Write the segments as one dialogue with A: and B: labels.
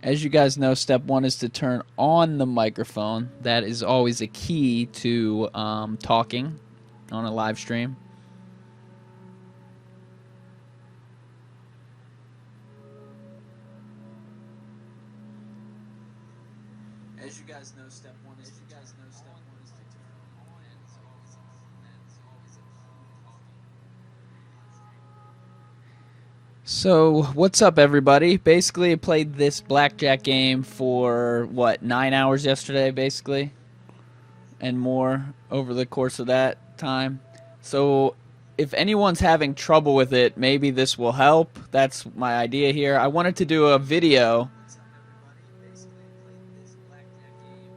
A: As you guys know, step one is to turn on the microphone. That is always a key to talking on a live stream. As you guys know, step one is to turn on. So, what's up, everybody? Basically, I played this blackjack game for, 9 hours yesterday, basically, and more over the course of that time. So, if anyone's having trouble with it, maybe this will help. That's my idea here. I wanted to do a video,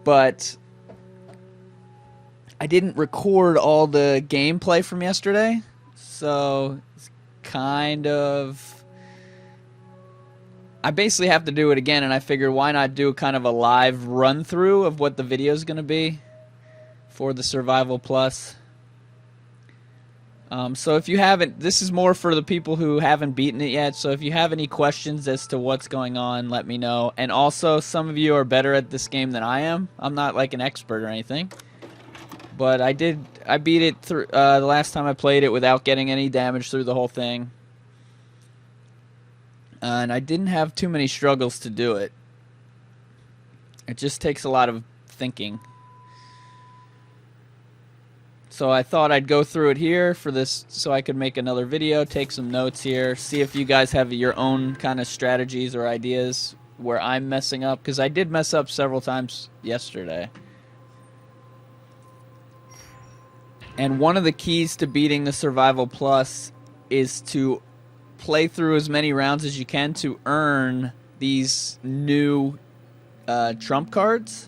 A: but I didn't record all the gameplay from yesterday, so it's kind of... I basically have to do it again, and I figured why not do kind of a live run-through of what the video is going to be for the Survival Plus. So if you haven't, this is more for the people who haven't beaten it yet, so if you have any questions as to what's going on, let me know. And also, some of you are better at this game than I am. I'm not like an expert or anything. But I beat it through the last time I played it without getting any damage through the whole thing. And I didn't have too many struggles to do it. It just takes a lot of thinking. So I thought I'd go through it here for this so I could make another video, take some notes here, see if you guys have your own kind of strategies or ideas where I'm messing up, because I did mess up several times yesterday. And one of the keys to beating the Survival Plus is to play through as many rounds as you can to earn these new trump cards,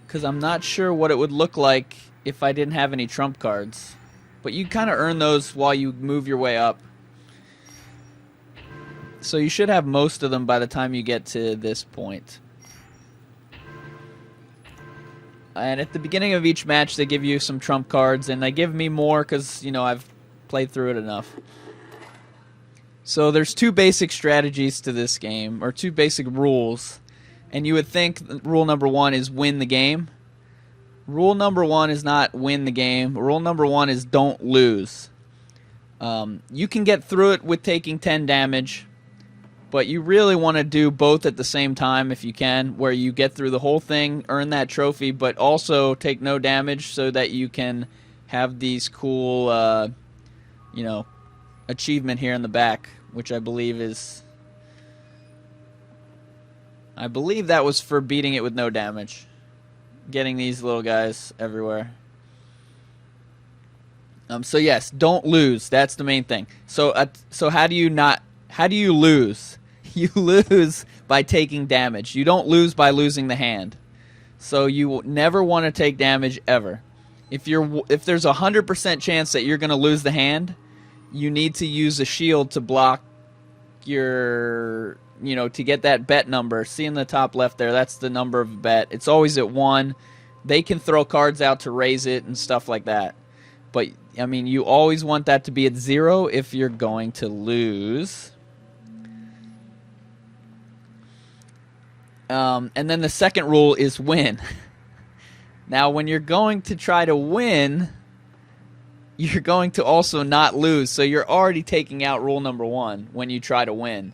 A: because I'm not sure what it would look like if I didn't have any trump cards, but you kind of earn those while you move your way up, so you should have most of them by the time you get to this point. And at the beginning of each match they give you some trump cards, and they give me more because, you know, I've played through it enough. So there's two basic strategies to this game, or two basic rules. And you would think rule number one is win the game. Rule number one is not win the game. Rule number one is don't lose. You can get through it with taking 10 damage, but you really want to do both at the same time if you can, where you get through the whole thing, earn that trophy, but also take no damage so that you can have these cool, you know, achievement here in the back, which I believe is... I believe that was for beating it with no damage. Getting these little guys everywhere. So yes, don't lose. That's the main thing. So how do you lose? You lose by taking damage. You don't lose by losing the hand. So you never want to take damage ever. If there's a 100% chance that you're going to lose the hand, you need to use a shield to block your, you know, to get that bet number. See in the top left there, that's the number of bet. It's always at 1. They can throw cards out to raise it and stuff like that. But, I mean, you always want that to be at 0 if you're going to lose. And then the second rule is win. Now, when you're going to try to win, you're going to also not lose. So you're already taking out rule number 1 when you try to win.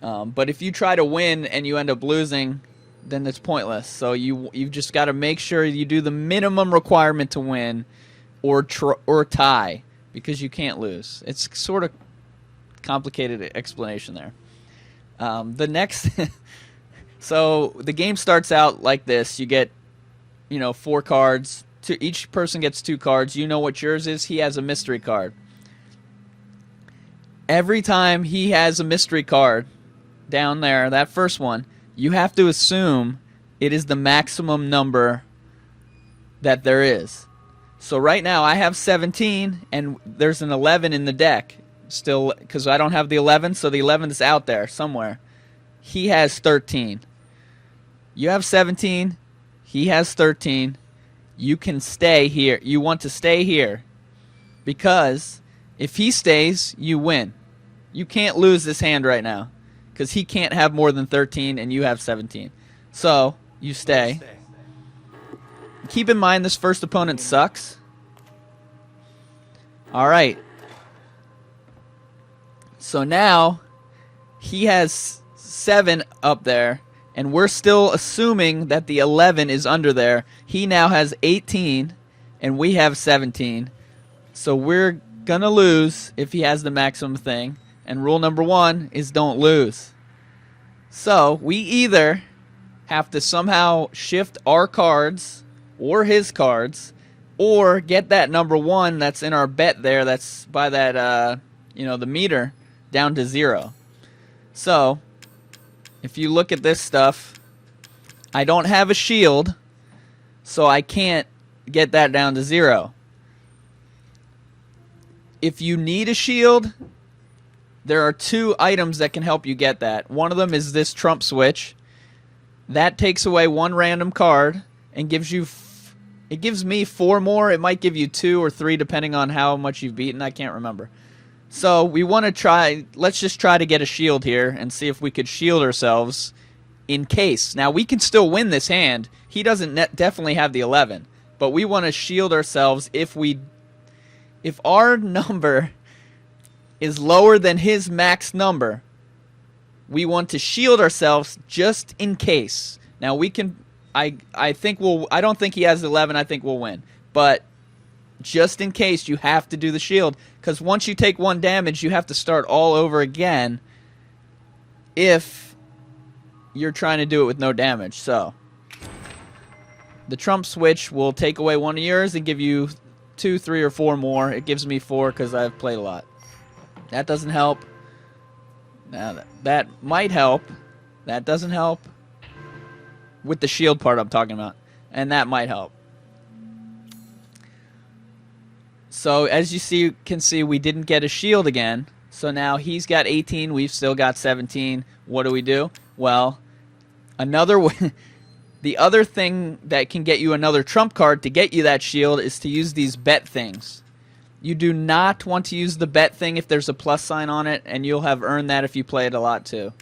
A: But if you try to win and you end up losing, then it's pointless. So you've just got to make sure you do the minimum requirement to win, or tie, because you can't lose. It's sort of complicated explanation there. The next, so the game starts out like this. You get, you know, 4 cards. Each person gets 2 cards. You know what yours is. He has a mystery card. Every time he has a mystery card down there, that first one, you have to assume it is the maximum number that there is. So right now I have 17, and there's an 11 in the deck still, because I don't have the 11, so the 11 is out there somewhere. He has 13. You have 17. He has 13. You can stay here. You want to stay here, because if he stays, you win. You can't lose this hand right now, because he can't have more than 13 and you have 17. So you stay. Keep in mind this first opponent sucks. All right. So now he has 7 up there, and we're still assuming that the 11 is under there. He now has 18, and we have 17. So we're going to lose if he has the maximum thing. And rule number 1 is don't lose. So we either have to somehow shift our cards or his cards, or get that number 1 that's in our bet there, that's by that, the meter, down to 0. So, if you look at this stuff, I don't have a shield, so I can't get that down to 0. If you need a shield, there are 2 items that can help you get that. One of them is this trump switch. That takes away 1 random card and gives you... It gives me 4 more. It might give you 2 or 3 depending on how much you've beaten. I can't remember. So we want to try... Let's just try to get a shield here and see if we could shield ourselves in case. Now, we can still win this hand. He doesn't definitely have the 11. But we want to shield ourselves if our number is lower than his max number. We want to shield ourselves just in case. Now, we can... I think we'll... I don't think he has 11. I think we'll win. But just in case, you have to do the shield. Because once you take 1 damage, you have to start all over again if you're trying to do it with no damage. So the trump switch will take away 1 of yours and give you 2, 3, or 4 more. It gives me 4 because I've played a lot. That doesn't help. Now that might help. That doesn't help. With the shield part I'm talking about. And that might help. So as you can see, we didn't get a shield again. So now he's got 18. We've still got 17. What do? Well, the other thing that can get you another trump card to get you that shield is to use these bet things. You do not want to use the bet thing if there's a plus sign on it, and you'll have earned that if you play it a lot too.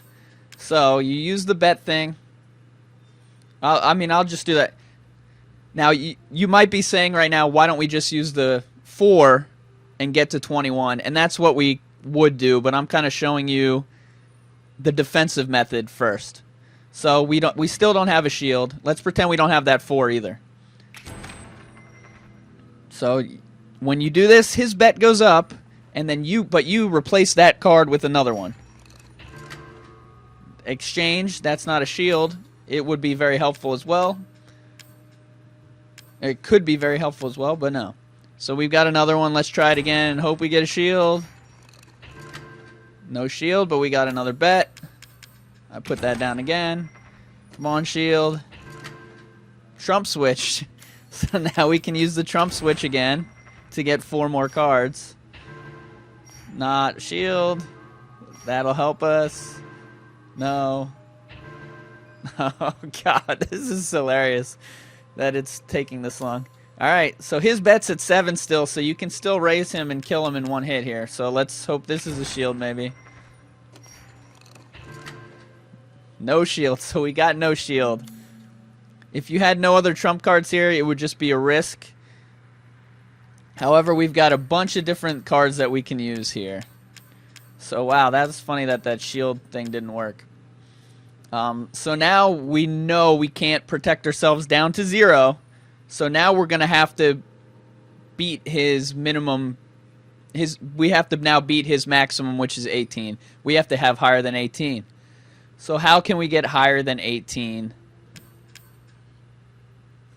A: So you use the bet thing. I'll just do that. Now, you might be saying right now, why don't we just use the 4 and get to 21? And that's what we would do, but I'm kind of showing you the defensive method first. So we still don't have a shield. Let's pretend we don't have that 4 either. So when you do this, his bet goes up, and then you replace that card with another one. Exchange, that's not a shield. It would be very helpful as well. It could be very helpful as well, but no. So we've got another one. Let's try it again and hope we get a shield. No shield, but we got another bet. I put that down again. Come on, shield. Trump switch. So now we can use the trump switch again to get 4 more cards. Not shield. That'll help us. No. Oh, God. This is hilarious that it's taking this long. Alright, so his bet's at 7 still, so you can still raise him and kill him in 1 hit here. So let's hope this is a shield, maybe. No shield, so we got no shield. If you had no other trump cards here, it would just be a risk. However, we've got a bunch of different cards that we can use here. So, wow, that's funny that that shield thing didn't work. So now we know we can't protect ourselves down to 0. So now we're going to have to beat his minimum. We have to now beat his maximum, which is 18. We have to have higher than 18. So how can we get higher than 18?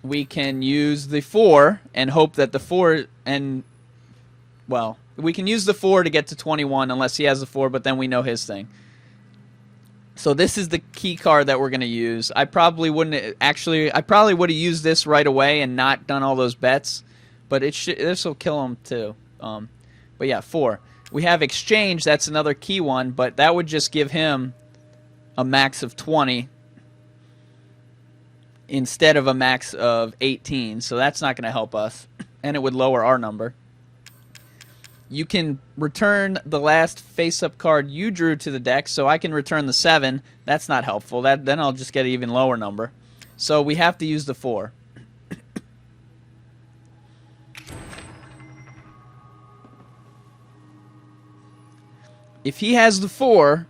A: We can use the 4 and hope that the 4 and, well, we can use the 4 to get to 21 unless he has the 4, but then we know his thing. So this is the key card that we're going to use. I probably wouldn't actually. I probably would have used this right away and not done all those bets, but this will kill him too. But yeah, 4. We have exchange. That's another key one, but that would just give him a max of 20 instead of a max of 18. So that's not going to help us, and it would lower our number. You can return the last face-up card you drew to the deck, so I can return the 7. That's not helpful. Then I'll just get an even lower number. So we have to use the 4. If he has the 4,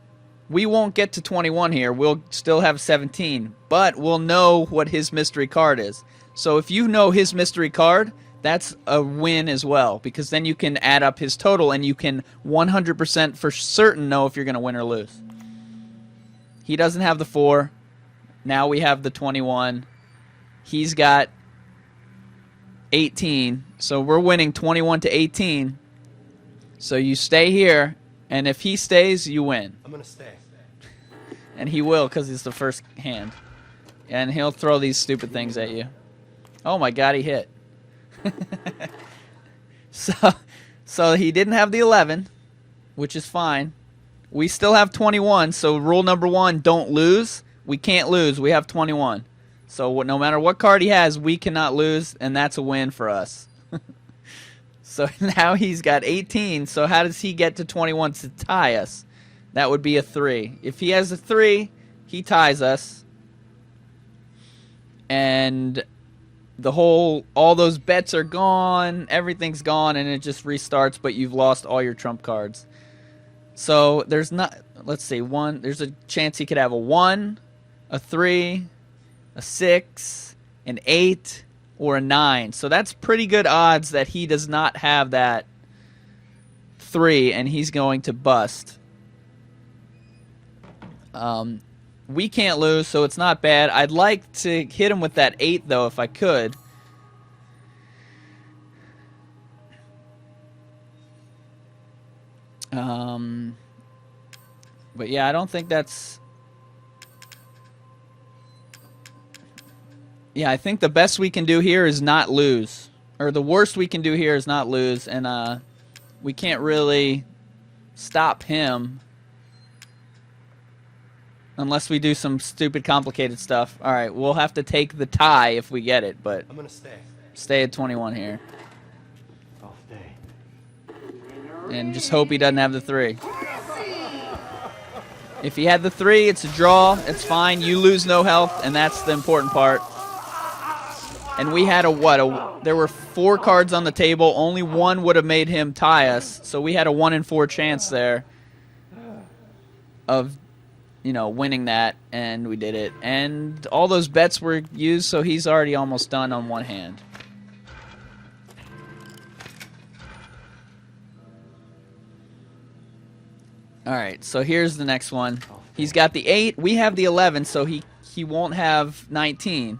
A: we won't get to 21 here. We'll still have 17, but we'll know what his mystery card is. So if you know his mystery card, that's a win as well, because then you can add up his total and you can 100% for certain know if you're going to win or lose. He doesn't have the 4. Now we have the 21. He's got 18. So we're winning 21 to 18. So you stay here, and if he stays, you win.
B: I'm going to stay.
A: And he will, because it's the first hand. And he'll throw these stupid things at you. Oh my god, he hit. So he didn't have the 11, which is fine. We still have 21, so rule number 1, don't lose. We can't lose. We have 21. So no matter what card he has, we cannot lose, and that's a win for us. So now he's got 18, so how does he get to 21 to tie us? That would be a 3. If he has a 3, he ties us. And all those bets are gone, everything's gone, and it just restarts, but you've lost all your trump cards. So there's not, let's see, there's a chance he could have a 1, a 3, a 6, an 8, or a 9. So that's pretty good odds that he does not have that 3, and he's going to bust. We can't lose, so it's not bad. I'd like to hit him with that 8, though, if I could. But yeah, I don't think that's... Yeah, I think the best we can do here is not lose. Or the worst we can do here is not lose, and we can't really stop him unless we do some stupid, complicated stuff. All right, we'll have to take the tie if we get it, but
B: I'm going to stay.
A: Stay at 21 here.
B: I'll stay.
A: And just hope he doesn't have the 3. If he had the 3, it's a draw. It's fine. You lose no health, and that's the important part. And we had there were 4 cards on the table. Only 1 would have made him tie us. So we had a 1 in 4 chance there of, winning that, and we did it. And all those bets were used, so he's already almost done on one hand. All right, so here's the next one. He's got the 8. We have the 11, so he won't have 19.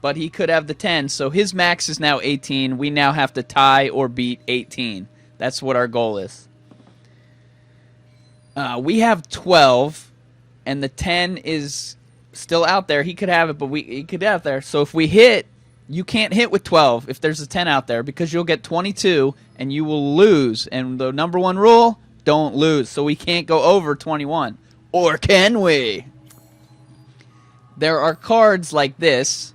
A: But he could have the 10, so his max is now 18. We now have to tie or beat 18. That's what our goal is. We have 12, and the 10 is still out there. He could have it, but he could have it there. So if we hit, you can't hit with 12 if there's a 10 out there, because you'll get 22, and you will lose. And the number 1 rule, don't lose. So we can't go over 21. Or can we? There are cards like this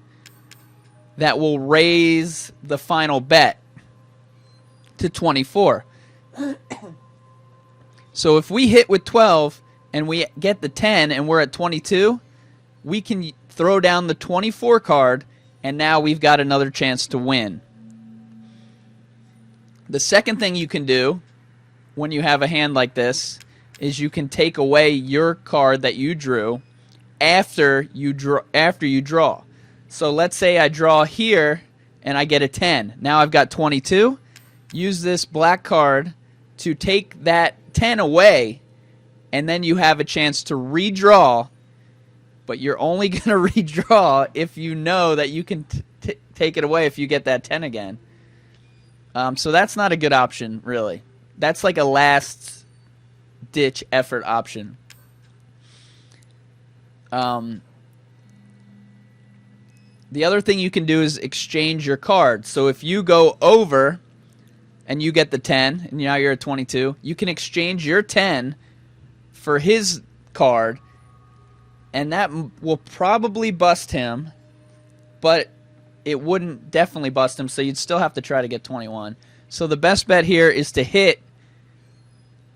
A: that will raise the final bet to 24. So if we hit with 12 and we get the 10 and we're at 22, we can throw down the 24 card, and now we've got another chance to win. The second thing you can do when you have a hand like this is you can take away your card that you drew after you draw. So let's say I draw here and I get a 10. Now I've got 22. Use this black card to take that 10 away, and then you have a chance to redraw, but you're only going to redraw if you know that you can take it away if you get that 10 again. So that's not a good option, really. That's like a last-ditch effort option. The other thing you can do is exchange your cards. So if you go over and you get the 10, and now you're at 22, you can exchange your 10 for his card, and that will probably bust him, but it wouldn't definitely bust him, so you'd still have to try to get 21. So the best bet here is to hit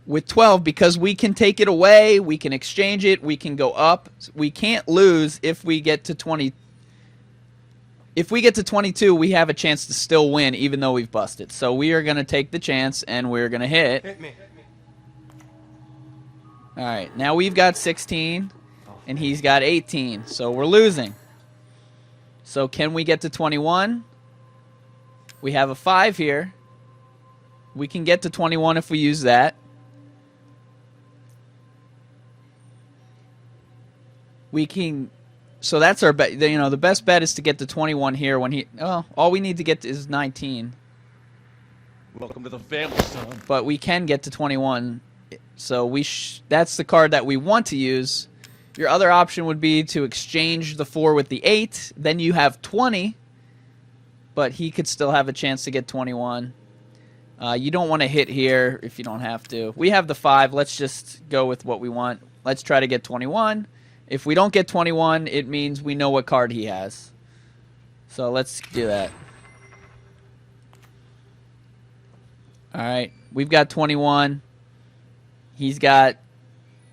A: With 12, because we can take it away, we can exchange it, we can go up. We can't lose if we get to 20. If we get to 22, we have a chance to still win, even though we've busted. So we are going to take the chance, and we're going to hit.
B: Hit me.
A: All right, now we've got 16, and he's got 18. So we're losing. So can we get to 21? We have a 5 here. We can get to 21 if we use that. We can, so that's our bet. You know, the best bet is to get to 21 here when he. Oh, all we need to get is 19.
B: Welcome to the family, son.
A: But we can get to 21, so that's the card that we want to use. Your other option would be to exchange the 4 with the 8. Then you have 20, but he could still have a chance to get 21. You don't want to hit here if you don't have to. We have the 5. Let's just go with what we want. Let's try to get 21. If we don't get 21, it means we know what card he has. So let's do that. All right. We've got 21. He's got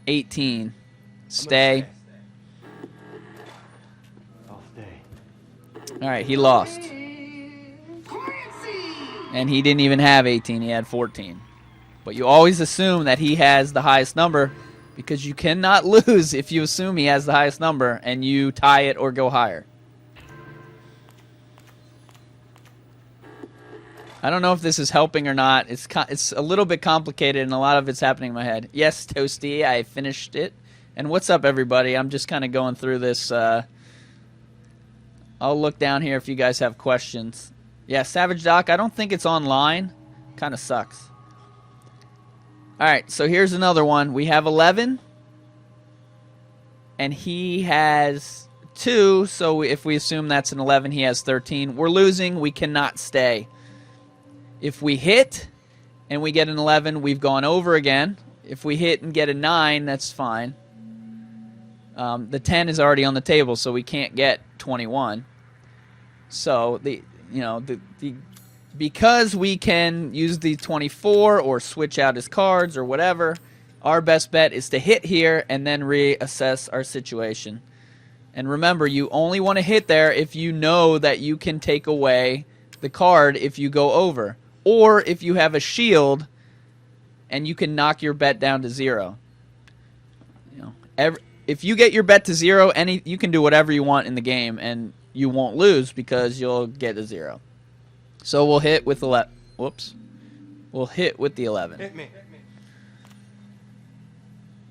A: 18. Stay.
B: I'll stay.
A: All right. He lost. And he didn't even have 18. He had 14. But you always assume that he has the highest number, because you cannot lose if you assume he has the highest number and you tie it or go higher. I don't know if this is helping or not. It's a little bit complicated, and a lot of it's happening in my head. Yes, Toasty, I finished it. And what's up, everybody? I'm just kind of going through this. I'll look down here if you guys have questions. Yeah, Savage Doc, I don't think it's online. Kind of sucks. All right, so here's another one. We have 11, and he has 2, so if we assume that's an 11, he has 13. We're losing. We cannot stay. If we hit and we get an 11, we've gone over again. If we hit and get a 9, that's fine. The 10 is already on the table, so we can't get 21. So because we can use the 24 or switch out his cards or whatever, our best bet is to hit here and then reassess our situation. And remember, you only want to hit there if you know that you can take away the card if you go over, or if you have a shield and you can knock your bet down to 0. If you get your bet to 0, you can do whatever you want in the game, and you won't lose because you'll get a 0. So we'll hit with 11. Whoops. We'll hit with the 11.
B: Hit me.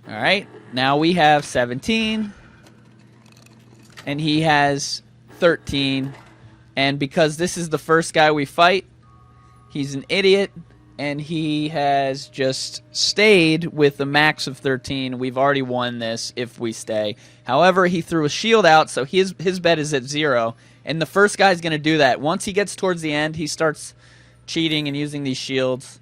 A: All right. Now we have 17. And he has 13. And because this is the first guy we fight, he's an idiot. And he has just stayed with the max of 13. We've already won this if we stay. However, he threw a shield out, so his bet is at 0. And the first guy's going to do that. Once he gets towards the end, he starts cheating and using these shields.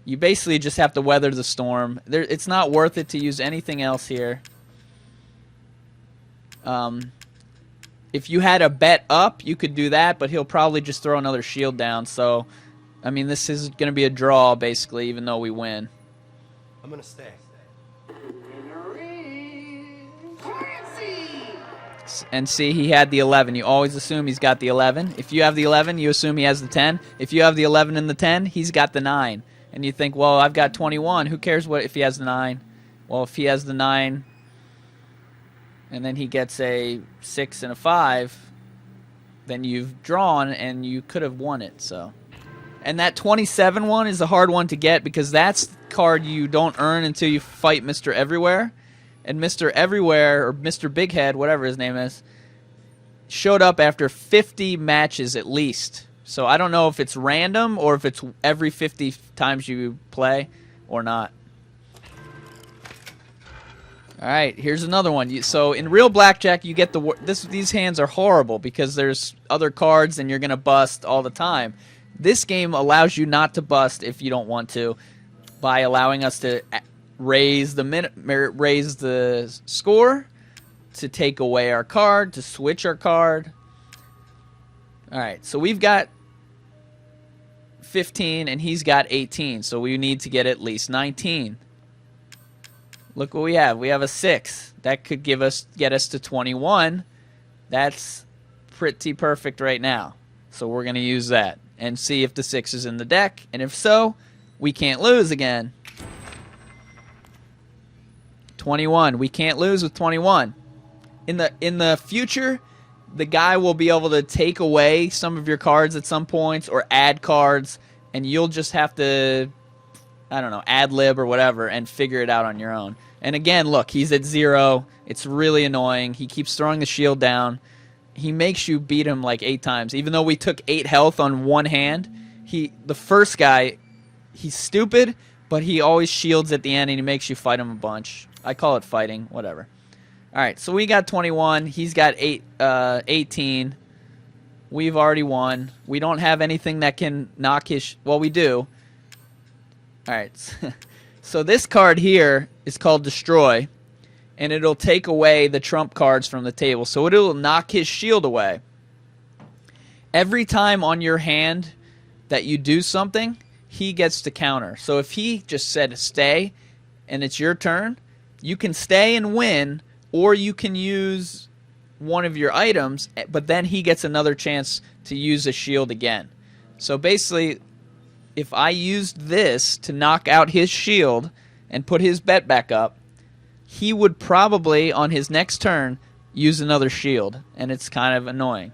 A: You basically just have to weather the storm. It's not worth it to use anything else here. If you had a bet up, you could do that, but he'll probably just throw another shield down. So, I mean, this is going to be a draw, basically, even though we win.
B: I'm going to stay.
A: And see, he had the 11. You always assume he's got the 11. If you have the 11, you assume he has the 10. If you have the 11 and the 10, he's got the 9. And you think, well, I've got 21. Who cares if he has the 9? Well, if he has the 9, and then he gets a 6 and a 5, then you've drawn, and you could have won it. So, and that 27 one is a hard one to get, because that's the card you don't earn until you fight Mr. Everywhere. And Mr. Everywhere, or Mr. Big Head, whatever his name is, showed up after 50 matches at least. So I don't know if it's random or if it's every 50 times you play or not. All right, here's another one. So in real blackjack, you get these hands are horrible because there's other cards and you're going to bust all the time. This game allows you not to bust if you don't want to, by allowing us to raise the score, to take away our card, to switch our card. All right, so we've got 15, and he's got 18. So we need to get at least 19. Look what we have. We have a 6. That could get us to 21. That's pretty perfect right now. So we're going to use that and see if the 6 is in the deck. And if so, we can't lose again. 21. We can't lose with 21. In the future, the guy will be able to take away some of your cards at some points or add cards, and you'll just have to, I don't know, ad-lib or whatever and figure it out on your own. And again, look, he's at 0. It's really annoying. He keeps throwing the shield down. He makes you beat him like 8 times. Even though we took 8 health on one hand, the first guy, he's stupid, but he always shields at the end and he makes you fight him a bunch. I call it fighting, whatever. All right, so we got 21. He's got 18. We've already won. We don't have anything that can knock his... Well, we do. All right. So this card here is called Destroy, and it'll take away the trump cards from the table. So it'll knock his shield away. Every time on your hand that you do something, he gets to counter. So if he just said stay, and it's your turn, you can stay and win, or you can use one of your items, but then he gets another chance to use a shield again. So basically, if I used this to knock out his shield and put his bet back up, he would probably, on his next turn, use another shield, and it's kind of annoying.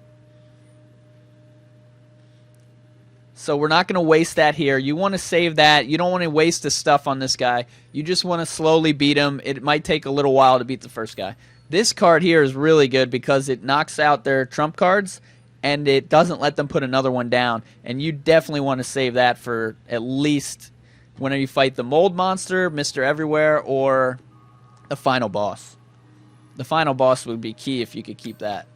A: So we're not going to waste that here. You want to save that. You don't want to waste the stuff on this guy. You just want to slowly beat him. It might take a little while to beat the first guy. This card here is really good because it knocks out their trump cards, and it doesn't let them put another one down. And you definitely want to save that for at least whenever you fight the Mold Monster, Mr. Everywhere, or the final boss. The final boss would be key if you could keep that.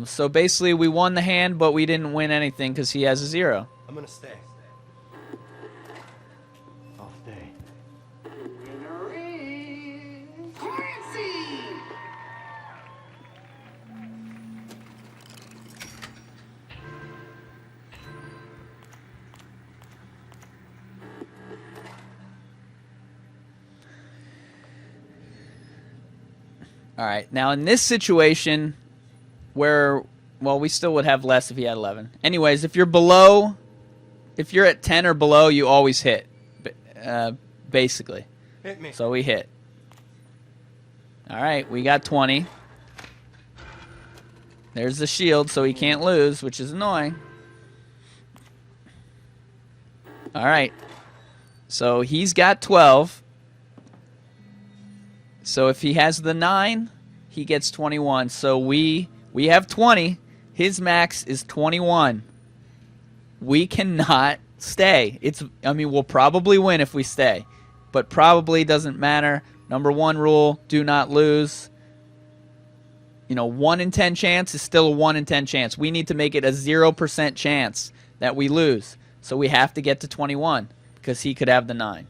A: So basically, we won the hand, but we didn't win anything because he has a 0.
B: I'm gonna stay. Off day.
A: All right, now in this situation where, well, we still would have less if he had 11. Anyways, if you're below, if you're at 10 or below, you always hit, basically.
B: Hit me.
A: So we hit. All right, we got 20. There's the shield, so he can't lose, which is annoying. All right, so he's got 12. So if he has the 9, he gets 21. So we have 20. His max is 21. We cannot stay. I mean, we'll probably win if we stay, but probably doesn't matter. Number 1 rule, do not lose. 1 in 10 chance is still a 1 in 10 chance. We need to make it a 0% chance that we lose. So we have to get to 21 because he could have the 9.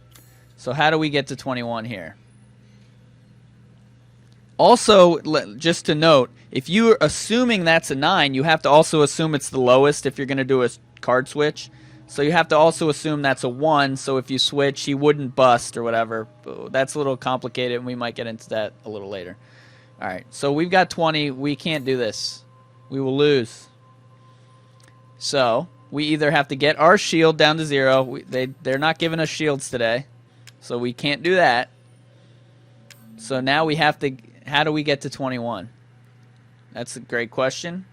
A: So how do we get to 21 here? Also, just to note, if you're assuming that's a 9, you have to also assume it's the lowest if you're going to do a card switch. So you have to also assume that's a 1, so if you switch, he wouldn't bust or whatever. That's a little complicated, and we might get into that a little later. All right, so we've got 20. We can't do this. We will lose. So we either have to get our shield down to 0. They're not giving us shields today, so we can't do that. So now we have to... How do we get to 21? That's a great question.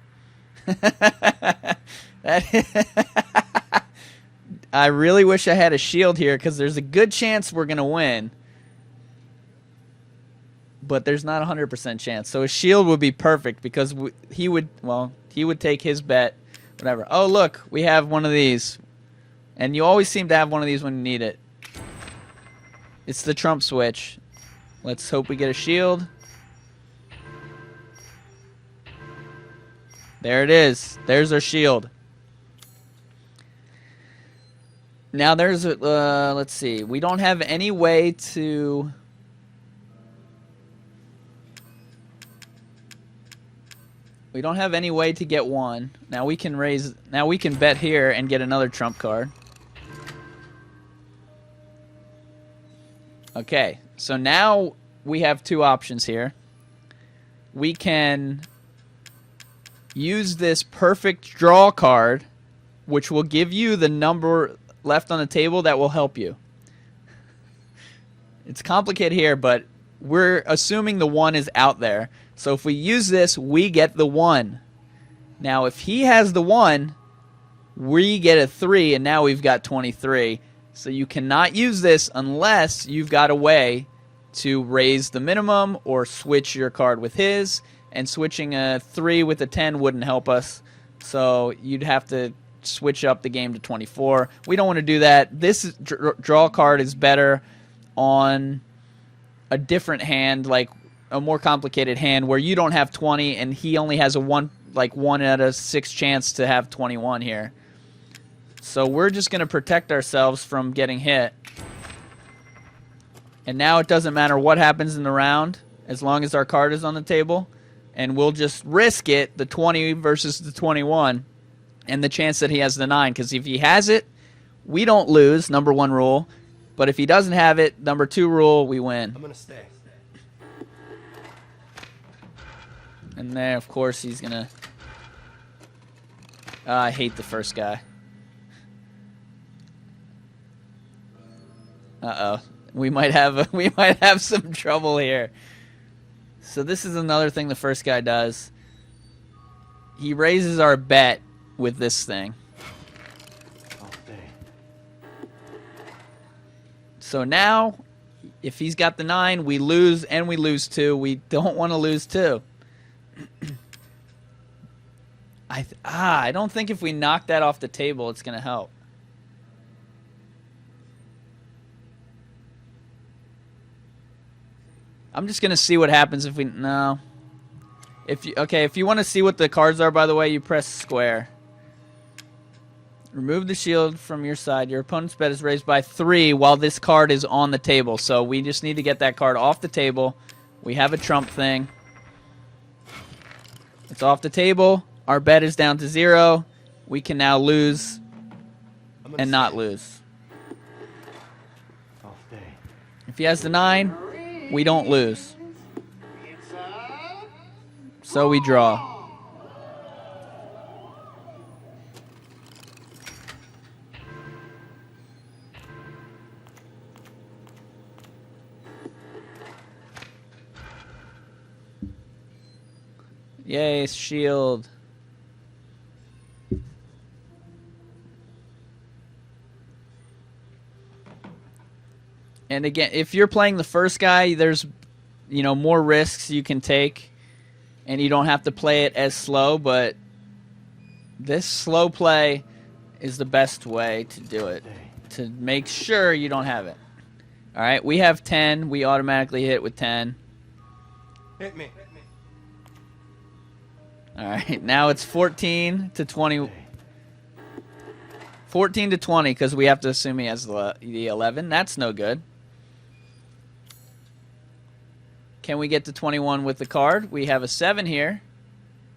A: I really wish I had a shield here because there's a good chance we're going to win. But there's not a 100% chance. So a shield would be perfect because he would take his bet, whatever. Oh, look, we have one of these. And you always seem to have one of these when you need it. It's the trump switch. Let's hope we get a shield. There it is. There's our shield. Now there's let's see. We don't have any way to... We don't have any way to get 1. Now we can raise. Now we can bet here and get another trump card. Okay, so now we have 2 options here. We can use this perfect draw card, which will give you the number left on the table that will help you. It's complicated here, but we're assuming the 1 is out there. So if we use this, we get the 1. Now, if he has the 1, we get a 3, and now we've got 23. So you cannot use this unless you've got a way to raise the minimum or switch your card with his. And switching a 3 with a 10 wouldn't help us. So you'd have to switch up the game to 24. We don't want to do that. This draw card is better on a different hand, like a more complicated hand where you don't have 20 and he only has a 1 out of 6 chance to have 21 here. So we're just going to protect ourselves from getting hit. And now it doesn't matter what happens in the round as long as our card is on the table. And we'll just risk it, the 20 versus the 21, and the chance that he has the 9. Because if he has it, we don't lose, number 1 rule. But if he doesn't have it, number 2 rule, we win.
B: I'm gonna stay.
A: And then, of course, he's going to... I hate the first guy. Uh-oh. We might have some trouble here. So this is another thing the first guy does. He raises our bet with this thing.
B: All day.
A: So now, if he's got the 9, we lose and we lose 2. We don't want to lose 2. I don't think if we knock that off the table, it's going to help. I'm just going to see what happens if we... No. If you want to see what the cards are, by the way, you press square. Remove the shield from your side. Your opponent's bet is raised by 3 while this card is on the table. So we just need to get that card off the table. We have a trump thing. It's off the table. Our bet is down to 0. We can now lose and not lose.
B: All day.
A: If he has the 9... we don't lose. So we draw. Yay, shield. And again, if you're playing the first guy, there's, more risks you can take, and you don't have to play it as slow, but this slow play is the best way to do it, to make sure you don't have it. All right, we have 10. We automatically hit with 10.
B: Hit me.
A: All right, now it's 14 to 20. 14 to 20 because we have to assume he has the 11. That's no good. Can we get to 21 with the card? We have a 7 here,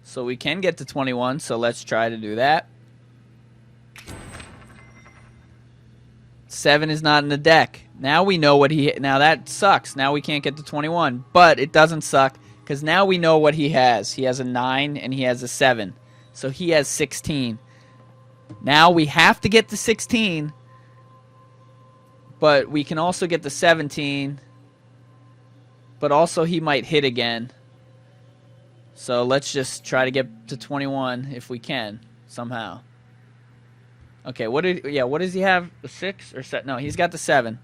A: so we can get to 21, so let's try to do that. 7 is not in the deck. Now we know what he... Now that sucks. Now we can't get to 21, but it doesn't suck because now we know what he has. He has a 9 and he has a 7, so he has 16. Now we have to get to 16, but we can also get to 17. But also he might hit again. So let's just try to get to 21 if we can somehow. Okay, what does he have? A 6 or 7? No, he's got the 7.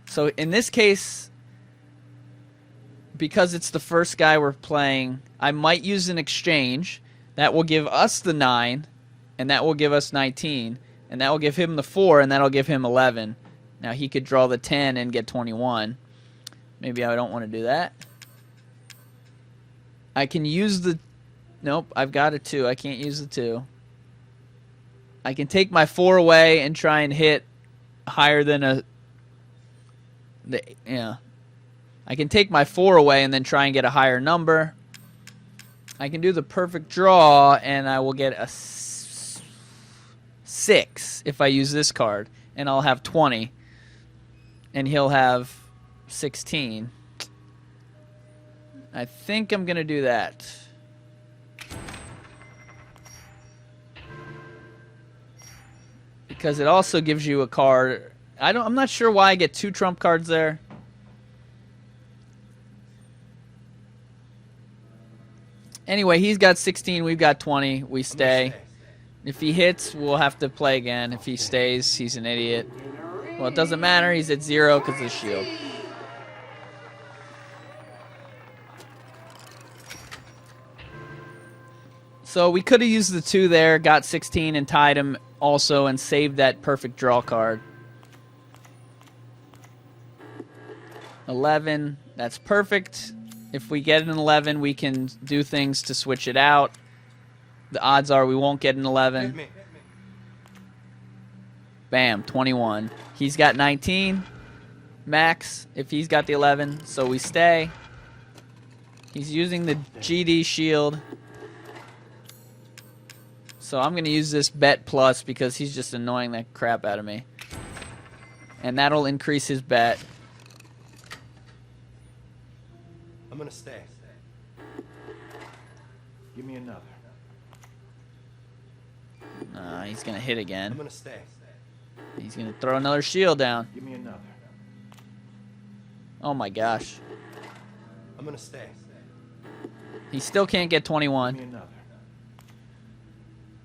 A: So in this case, because it's the first guy we're playing, I might use an exchange. That will give us the 9, and that will give us 19, and that will give him the 4, and that'll give him 11. Now he could draw the 10 and get 21. Maybe I don't want to do that. I can use the... Nope, I've got a 2. I can't use the 2. I can take my 4 away and try and hit higher than a... I can take my 4 away and then try and get a higher number. I can do the perfect draw, and I will get a 6 if I use this card, and I'll have 20, and he'll have 16. I think I'm gonna do that. Because it also gives you a card. I'm not sure why I get 2 trump cards there. Anyway, he's got 16, we've got 20. We stay. If he hits, we'll have to play again. If he stays, he's an idiot. Well, it doesn't matter. He's at 0 because of the shield. So we could have used the 2 there, got 16 and tied him also, and saved that perfect draw card. 11, that's perfect. If we get an 11, we can do things to switch it out. The odds are we won't get an 11. Bam, 21. He's got 19 max if he's got the 11, so we stay. He's using the GD shield. So I'm going to use this bet plus because he's just annoying the crap out of me. And that'll increase his bet.
B: I'm gonna stay. Give me another.
A: He's going to hit again.
B: I'm gonna stay.
A: He's going to throw another shield down.
B: Give me another.
A: Oh my gosh.
B: I'm gonna stay.
A: He still can't get 21.
B: Give me another.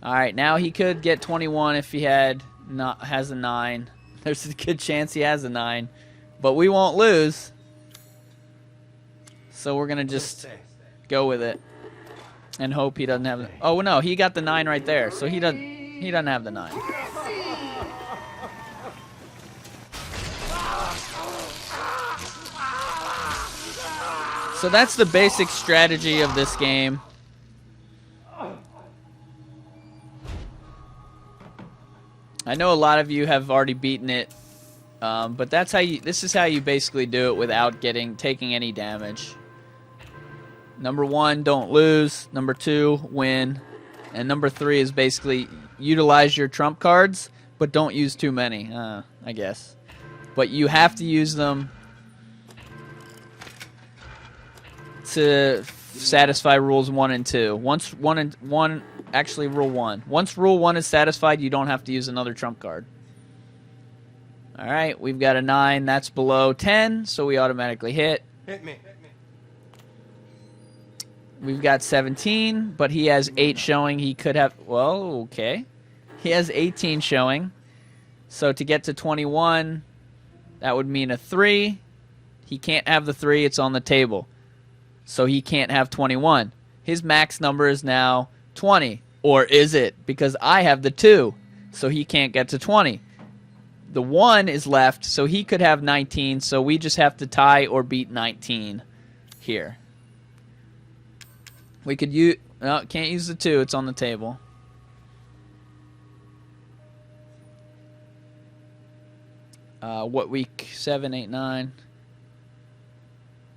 A: All right, now he could get 21 if he has a 9. There's a good chance he has a 9, but we won't lose. So we're gonna just go with it and hope he doesn't have. Oh no, he got the 9 right there, so he doesn't have the 9. So that's the basic strategy of this game. I know a lot of you have already beaten it, but that's how you. This is how you basically do it without taking any damage. Number 1, don't lose. Number 2, win, and number 3 is basically utilize your trump cards, but don't use too many. I guess, but you have to use them to satisfy rules 1 and 2. Once actually rule 1. Once rule 1 is satisfied, you don't have to use another trump card. All right, we've got a 9. That's below 10, so we automatically hit.
B: Hit me.
A: We've got 17, but he has 8 showing. He could have... Well, okay. He has 18 showing. So to get to 21, that would mean a 3. He can't have the 3. It's on the table. So he can't have 21. His max number is now 20. Or is it? Because I have the 2. So he can't get to 20. The 1 is left, so he could have 19. So we just have to tie or beat 19 here. We could use... No, can't use the 2. It's on the table. What week? 7, 8, 9.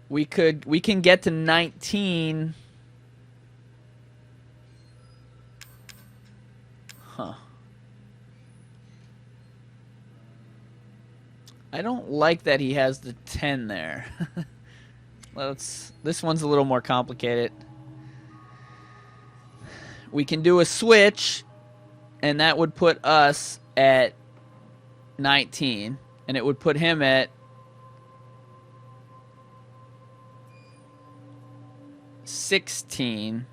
A: We can get to 19. Huh. I don't like that he has the 10 there. This one's a little more complicated. We can do a switch, and that would put us at 19, and it would put him at 16.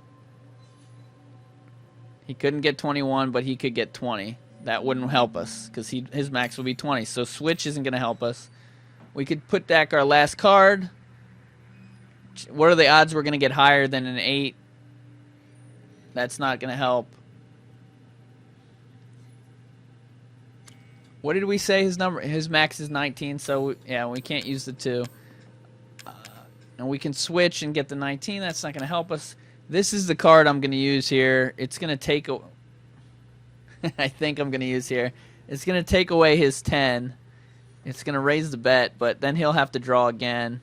A: He couldn't get 21, but he could get 20. That wouldn't help us because his max would be 20. So switch isn't going to help us. We could put back our last card. What are the odds we're going to get higher than an 8? That's not going to help. What did we say his number? His max is 19, so yeah, we can't use the 2. And we can switch and get the 19. That's not going to help us. This is the card I'm going to use here. It's going to take... I think I'm going to use here. It's going to take away his 10. It's going to raise the bet, but then he'll have to draw again.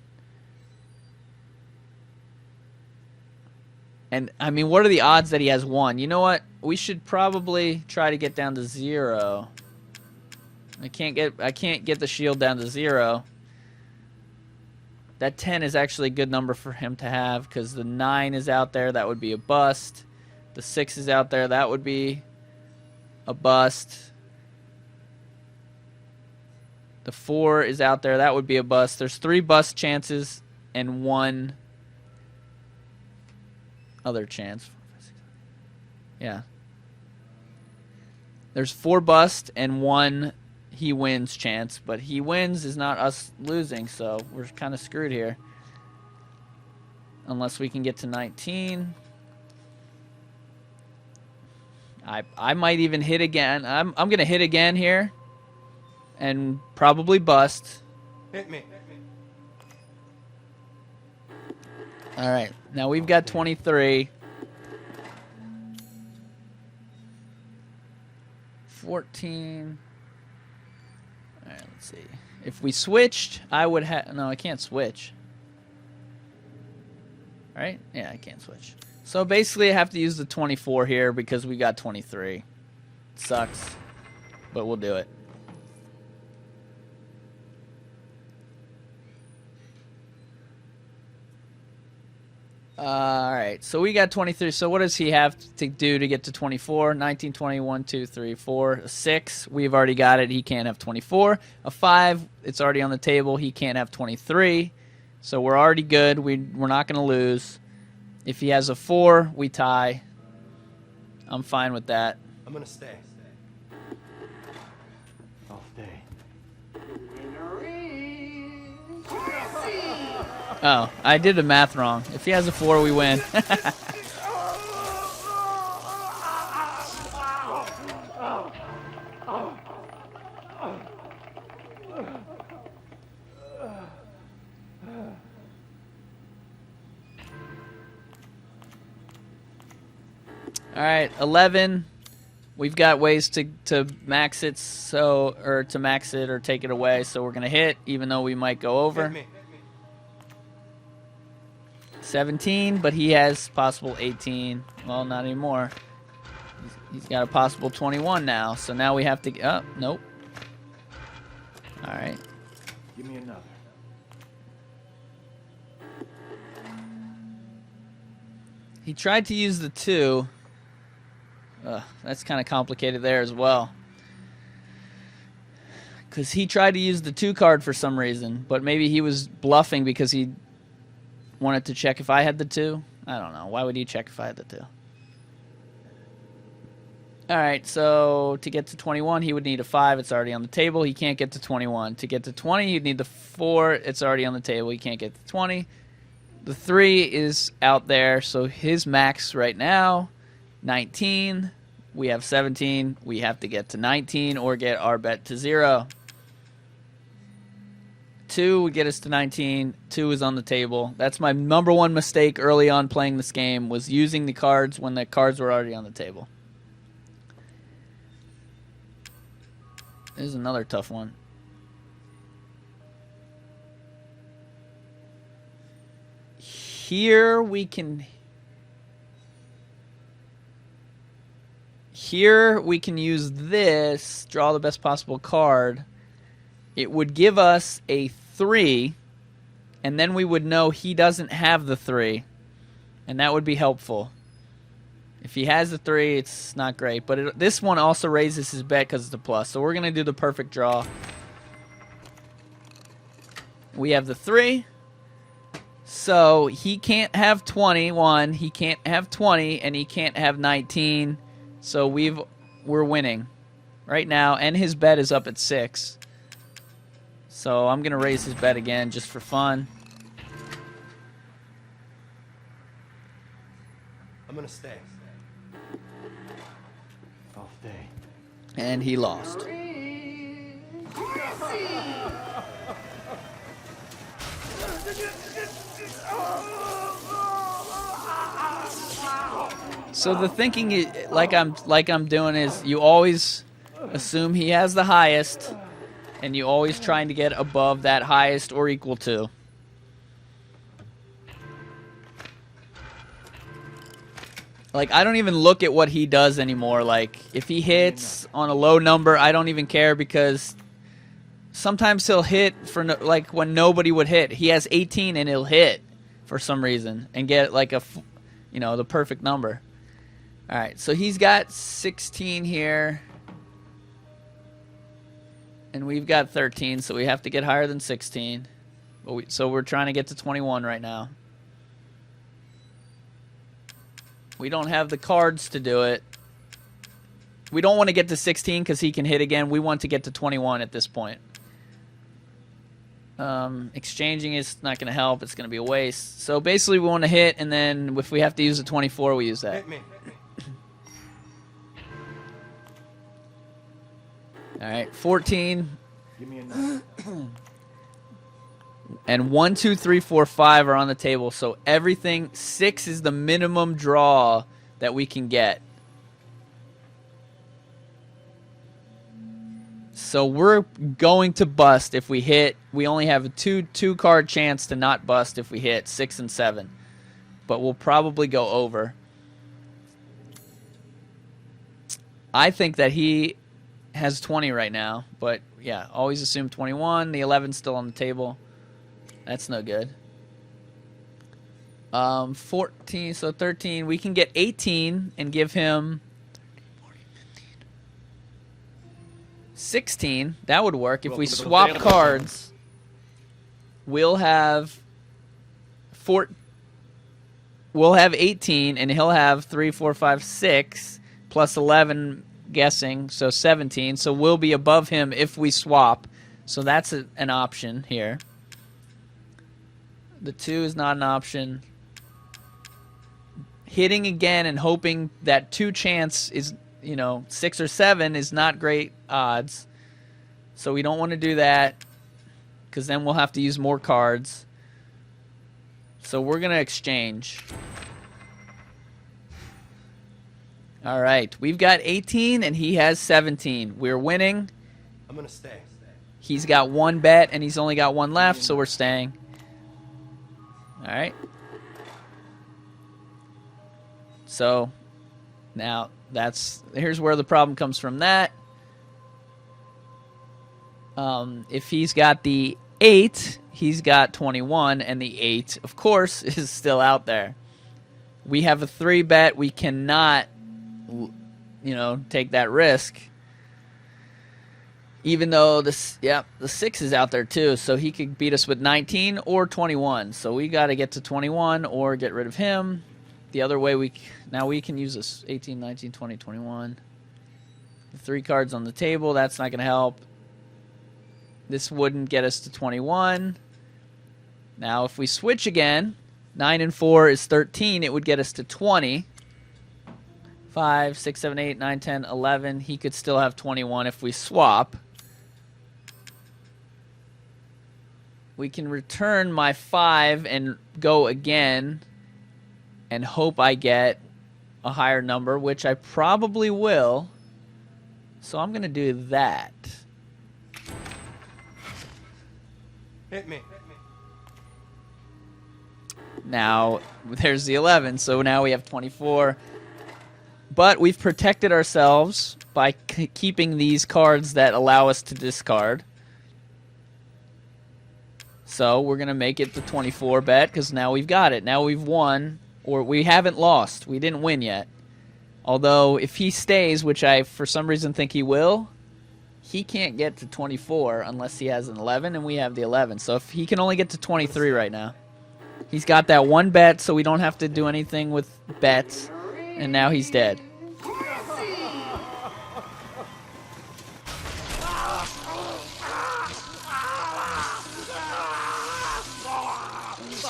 A: And, I mean, what are the odds that he has 1? You know what? We should probably try to get down to 0. I can't get the shield down to 0. That 10 is actually a good number for him to have because the 9 is out there. That would be a bust. The 6 is out there. That would be a bust. The 4 is out there. That would be a bust. There's 3 bust chances and 1 other chance. Yeah. There's 4 bust and 1 he wins chance, but he wins is not us losing, so we're kind of screwed here. Unless we can get to 19. I might even hit again. I'm going to hit again here and probably bust.
B: Hit me.
A: All right. Now we've got 23. 14. All right, let's see. If we switched, I would have... No, I can't switch. Right? Yeah, I can't switch. So basically I have to use the 24 here because we got 23. Sucks, but we'll do it. All right, so we got 23. So what does he have to do to get to 24? 19, 20, 1, 2, 3, 4, a 6. We've already got it. He can't have 24. A 5, it's already on the table. He can't have 23. So we're already good. We're not going to lose. If he has a 4, we tie. I'm fine with that.
B: I'm gonna stay. I'll stay.
A: Oh, I did the math wrong. If he has a 4, we win. All right, 11. We've got ways to max it, or to max it or take it away. So we're gonna hit, even though we might go over.
B: Hit me.
A: 17, but he has possible 18. Well, not anymore. He's got a possible 21 now. So now we have to. Oh, nope. All right.
B: Give me another.
A: He tried to use the 2. That's kind of complicated there as well. Because he tried to use the 2 card for some reason, but maybe he was bluffing because he wanted to check if I had the 2. I don't know. Why would he check if I had the 2? All right, so to get to 21, he would need a 5. It's already on the table. He can't get to 21. To get to 20, he'd need the 4. It's already on the table. He can't get to 20. The 3 is out there, so his max right now, 19. We have 17. We have to get to 19 or get our bet to 0. 2 would get us to 19. 2 is on the table. That's my number 1 mistake early on playing this game, was using the cards when the cards were already on the table. This is another tough one. Here we can use this, draw the best possible card. It would give us a 3, and then we would know he doesn't have the 3, and that would be helpful. If he has the 3, it's not great, but this one also raises his bet because it's a plus. So we're going to do the perfect draw. We have the 3. So he can't have 21, he can't have 20, and he can't have 19. So we're winning right now, and his bet is up at 6. So I'm going to raise his bet again just for fun.
B: I'm gonna stay. I'll stay.
A: And he lost. So the thinking, like I'm doing, is you always assume he has the highest, and you always trying to get above that highest or equal to. Like, I don't even look at what he does anymore. Like, if he hits on a low number, I don't even care because sometimes he'll hit for, like, when nobody would hit. He has 18 and he'll hit for some reason and get, like, the perfect number. All right, so he's got 16 here. And we've got 13, so we have to get higher than 16. So we're trying to get to 21 right now. We don't have the cards to do it. We don't want to get to 16 because he can hit again. We want to get to 21 at this point. Exchanging is not going to help. It's going to be a waste. So basically we want to hit, and then if we have to use a 24, we use that.
B: Hit me.
A: All right, 14.
B: Give me another.
A: And 1, 2, 3, 4, 5 are on the table. So everything, 6 is the minimum draw that we can get. So we're going to bust if we hit. We only have a two card chance to not bust if we hit 6 and 7. But we'll probably go over. I think that he has 20 right now. But yeah, always assume 21. The 11's still on the table. That's no good. 14, so 13. We can get 18 and give him 16. That would work. If we swap cards, we'll have we'll have 18, and he'll have 3, 4, 5, 6, plus 11, guessing, so 17. So we'll be above him if we swap. So that's an option here. The 2 is not an option. Hitting again and hoping that 2 chance is, 6 or 7 is not great odds. So we don't want to do that because then we'll have to use more cards. So we're going to exchange. All right. We've got 18 and he has 17. We're winning.
B: I'm going to stay.
A: He's got 1 bet and he's only got 1 left, so we're staying. All right. So now here's where the problem comes from that. If he's got the 8, he's got 21, and the 8, of course, is still out there. We have a 3 bet. We cannot, take that risk. Even though the 6 is out there too, so he could beat us with 19 or 21. So we got to get to 21 or get rid of him. The other way we can use this 18, 19, 20, 21. The 3 cards on the table, that's not going to help. This wouldn't get us to 21. Now if we switch again, 9 and 4 is 13. It would get us to 20. 5, 6, 7, 8, 9, 10, 11. He could still have 21 if we swap. We can return my 5 and go again and hope I get a higher number, which I probably will. So I'm going to do that.
B: Hit me.
A: Now, there's the 11, so now we have 24. But we've protected ourselves by keeping these cards that allow us to discard. So we're going to make it the 24 bet because now we've got it. Now we've won, or we haven't lost. We didn't win yet. Although if he stays, which I for some reason think he will, he can't get to 24 unless he has an 11, and we have the 11. So if he can only get to 23 right now. He's got that 1 bet, so we don't have to do anything with bets. And now he's dead.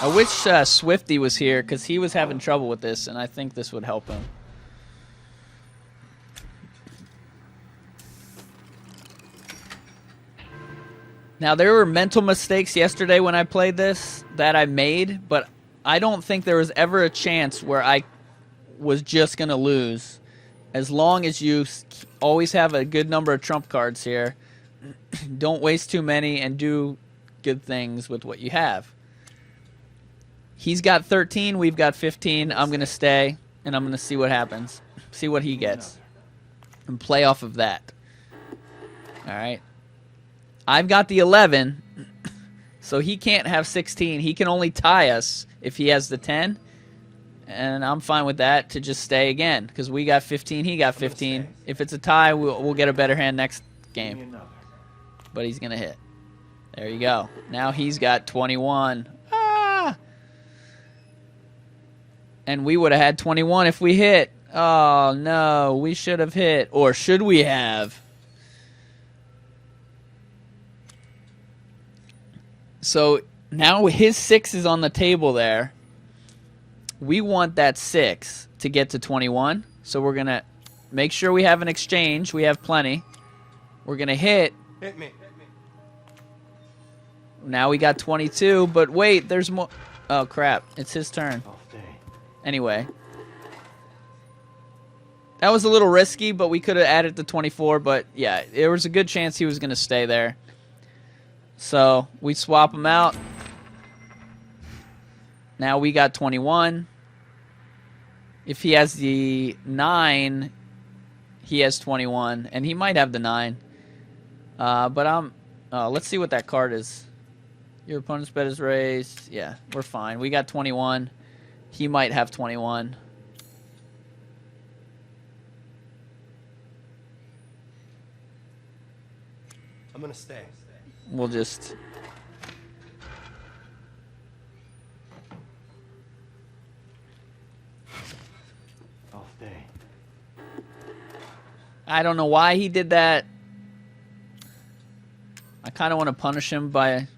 A: I wish Swifty was here because he was having trouble with this, and I think this would help him. Now, there were mental mistakes yesterday when I played this that I made, but I don't think there was ever a chance where I was just going to lose. As long as you always have a good number of trump cards here, don't waste too many and do good things with what you have. He's got 13, we've got 15. I'm going to stay. and I'm going to see what happens. See what he gets. And play off of that. Alright. I've got the 11, so he can't have 16. He can only tie us if he has the 10. And I'm fine with that to just stay again, because we got 15, he got 15. If it's a tie, we'll get a better hand next game. But he's going to hit. There you go. Now he's got 21. Ah! And we would have had 21 if we hit. Oh, no. We should have hit. Or should we have? So now his 6 is on the table there. We want that 6 to get to 21. So we're going to make sure we have an exchange. We have plenty. We're going to hit.
B: Hit me.
A: Now we got 22, but wait, there's more. Oh, crap. It's his turn. Anyway. That was a little risky, but we could have added the 24, but yeah, there was a good chance he was going to stay there. So we swap him out. Now we got 21. If he has the 9, he has 21, and he might have the 9. But let's see what that card is. Your opponent's bet is raised. Yeah, we're fine. We got 21. He might have 21.
B: I'm gonna stay.
A: We'll just...
B: I'll stay.
A: I don't know why he did that. I kind of want to punish him by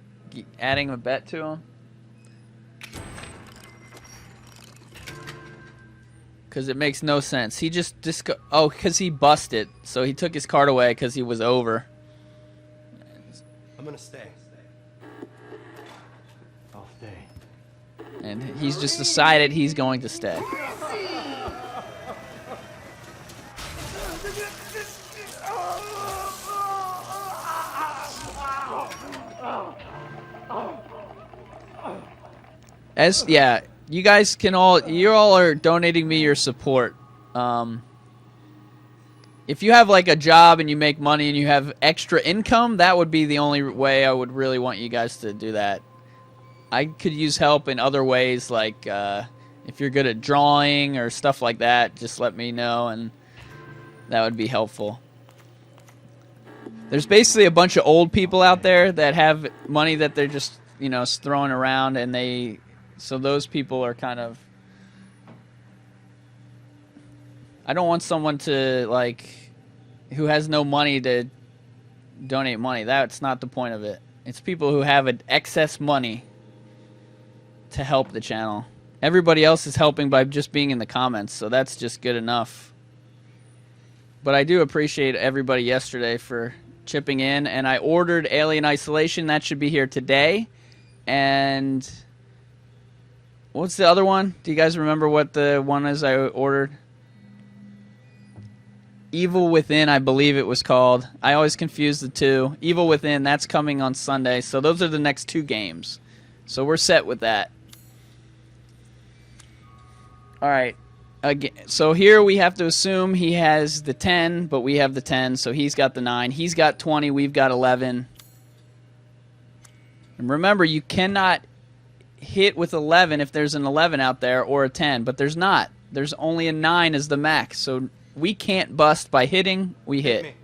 A: adding a bet to him. Because it makes no sense. He just... Oh, because he busted. So he took his card away because he was over.
B: I'm gonna stay. I'll stay.
A: And he's just decided he's going to stay. Yeah, you guys can you all are donating me your support. If you have like a job and you make money and you have extra income, that would be the only way I would really want you guys to do that. I could use help in other ways, like if you're good at drawing or stuff like that, just let me know and that would be helpful. There's basically a bunch of old people out there that have money that they're just, throwing around, and so those people are kind of... I don't want someone to, who has no money to donate money. That's not the point of it. It's people who have excess money to help the channel. Everybody else is helping by just being in the comments, so that's just good enough. But I do appreciate everybody yesterday for chipping in, and I ordered Alien Isolation. That should be here today. And what's the other one? Do you guys remember what the one is I ordered? Evil Within, I believe it was called. I always confuse the two. Evil Within, that's coming on Sunday. So those are the next 2 games. So we're set with that. All right. Again, so here we have to assume he has the 10, but we have the 10, so he's got the 9. He's got 20, we've got 11. And remember, you cannot hit with 11 if there's an 11 out there or a 10, but there's not. There's only a 9 as the max, so we can't bust by hitting, we hit.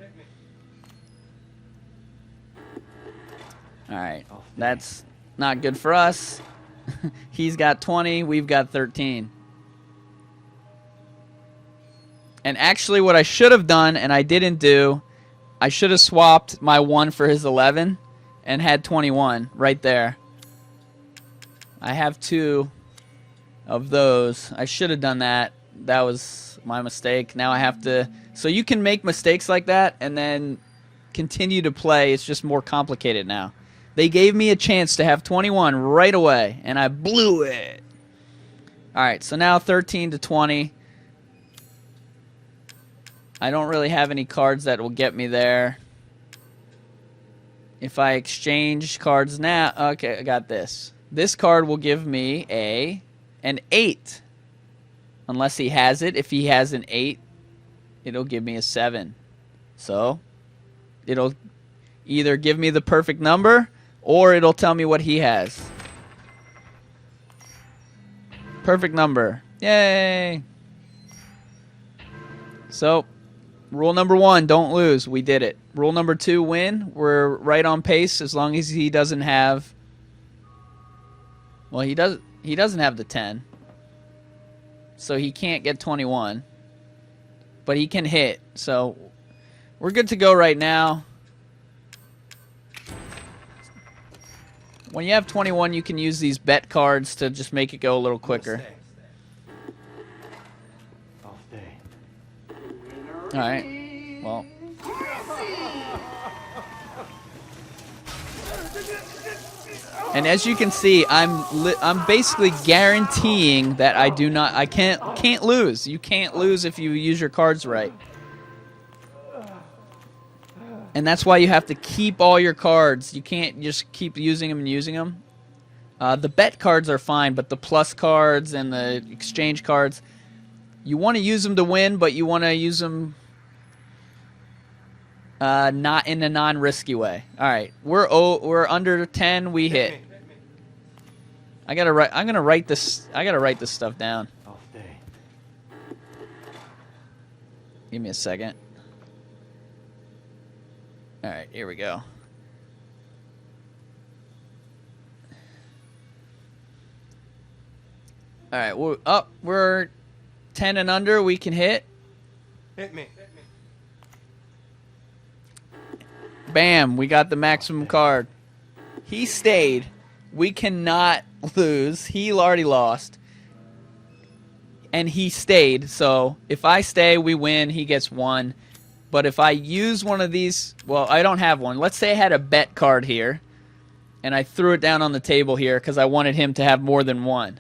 A: Alright, that's not good for us. He's got 20, we've got 13. And actually what I should have done, and I didn't do, I should have swapped my 1 for his 11 and had 21 right there. I have 2 of those. I should have done that. That was my mistake. Now I have to... So you can make mistakes like that and then continue to play. It's just more complicated now. They gave me a chance to have 21 right away, and I blew it. Alright, so now 13 to 20. I don't really have any cards that will get me there. If I exchange cards now... Okay, I got this. This card will give me an 8. unless he has it. If he has an 8, it'll give me a 7. So it'll either give me the perfect number or it'll tell me what he has. Perfect number. Yay! So, rule number 1, don't lose. We did it. Rule number 2, win. We're right on pace as long as he doesn't have... Well, he doesn't have the 10. So he can't get 21. But he can hit. So, we're good to go right now. When you have 21, you can use these bet cards to just make it go a little quicker. Alright, well. And as you can see, I'm basically guaranteeing that I can't lose. You can't lose if you use your cards right. And that's why you have to keep all your cards. You can't just keep using them and using them. The bet cards are fine, but the plus cards and the exchange cards, you want to use them to win, but you want to use them not in a non-risky way. All right, we're under 10. We hit. I'm gonna write this stuff down. Give me a second. All right, here we go. All right, we're 10 and under. We can hit.
B: Hit me.
A: Bam, we got the maximum card. He stayed. We cannot lose. He already lost. And he stayed. So if I stay, we win. He gets 1. But if I use one of these, well, I don't have one. Let's say I had a bet card here, and I threw it down on the table here because I wanted him to have more than 1.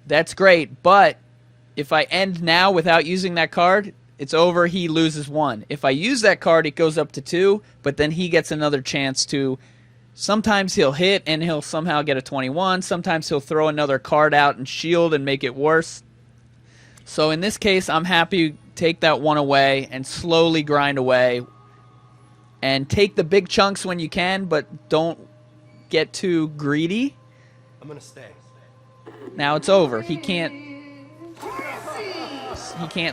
A: That's great, but if I end now without using that card, it's over. He loses 1. If I use that card, it goes up to 2, but then he gets another chance to... Sometimes he'll hit and he'll somehow get a 21. Sometimes he'll throw another card out and shield and make it worse. So in this case, I'm happy to take that 1 away and slowly grind away. And take the big chunks when you can, but don't get too greedy.
B: I'm gonna stay.
A: Now it's over. He can't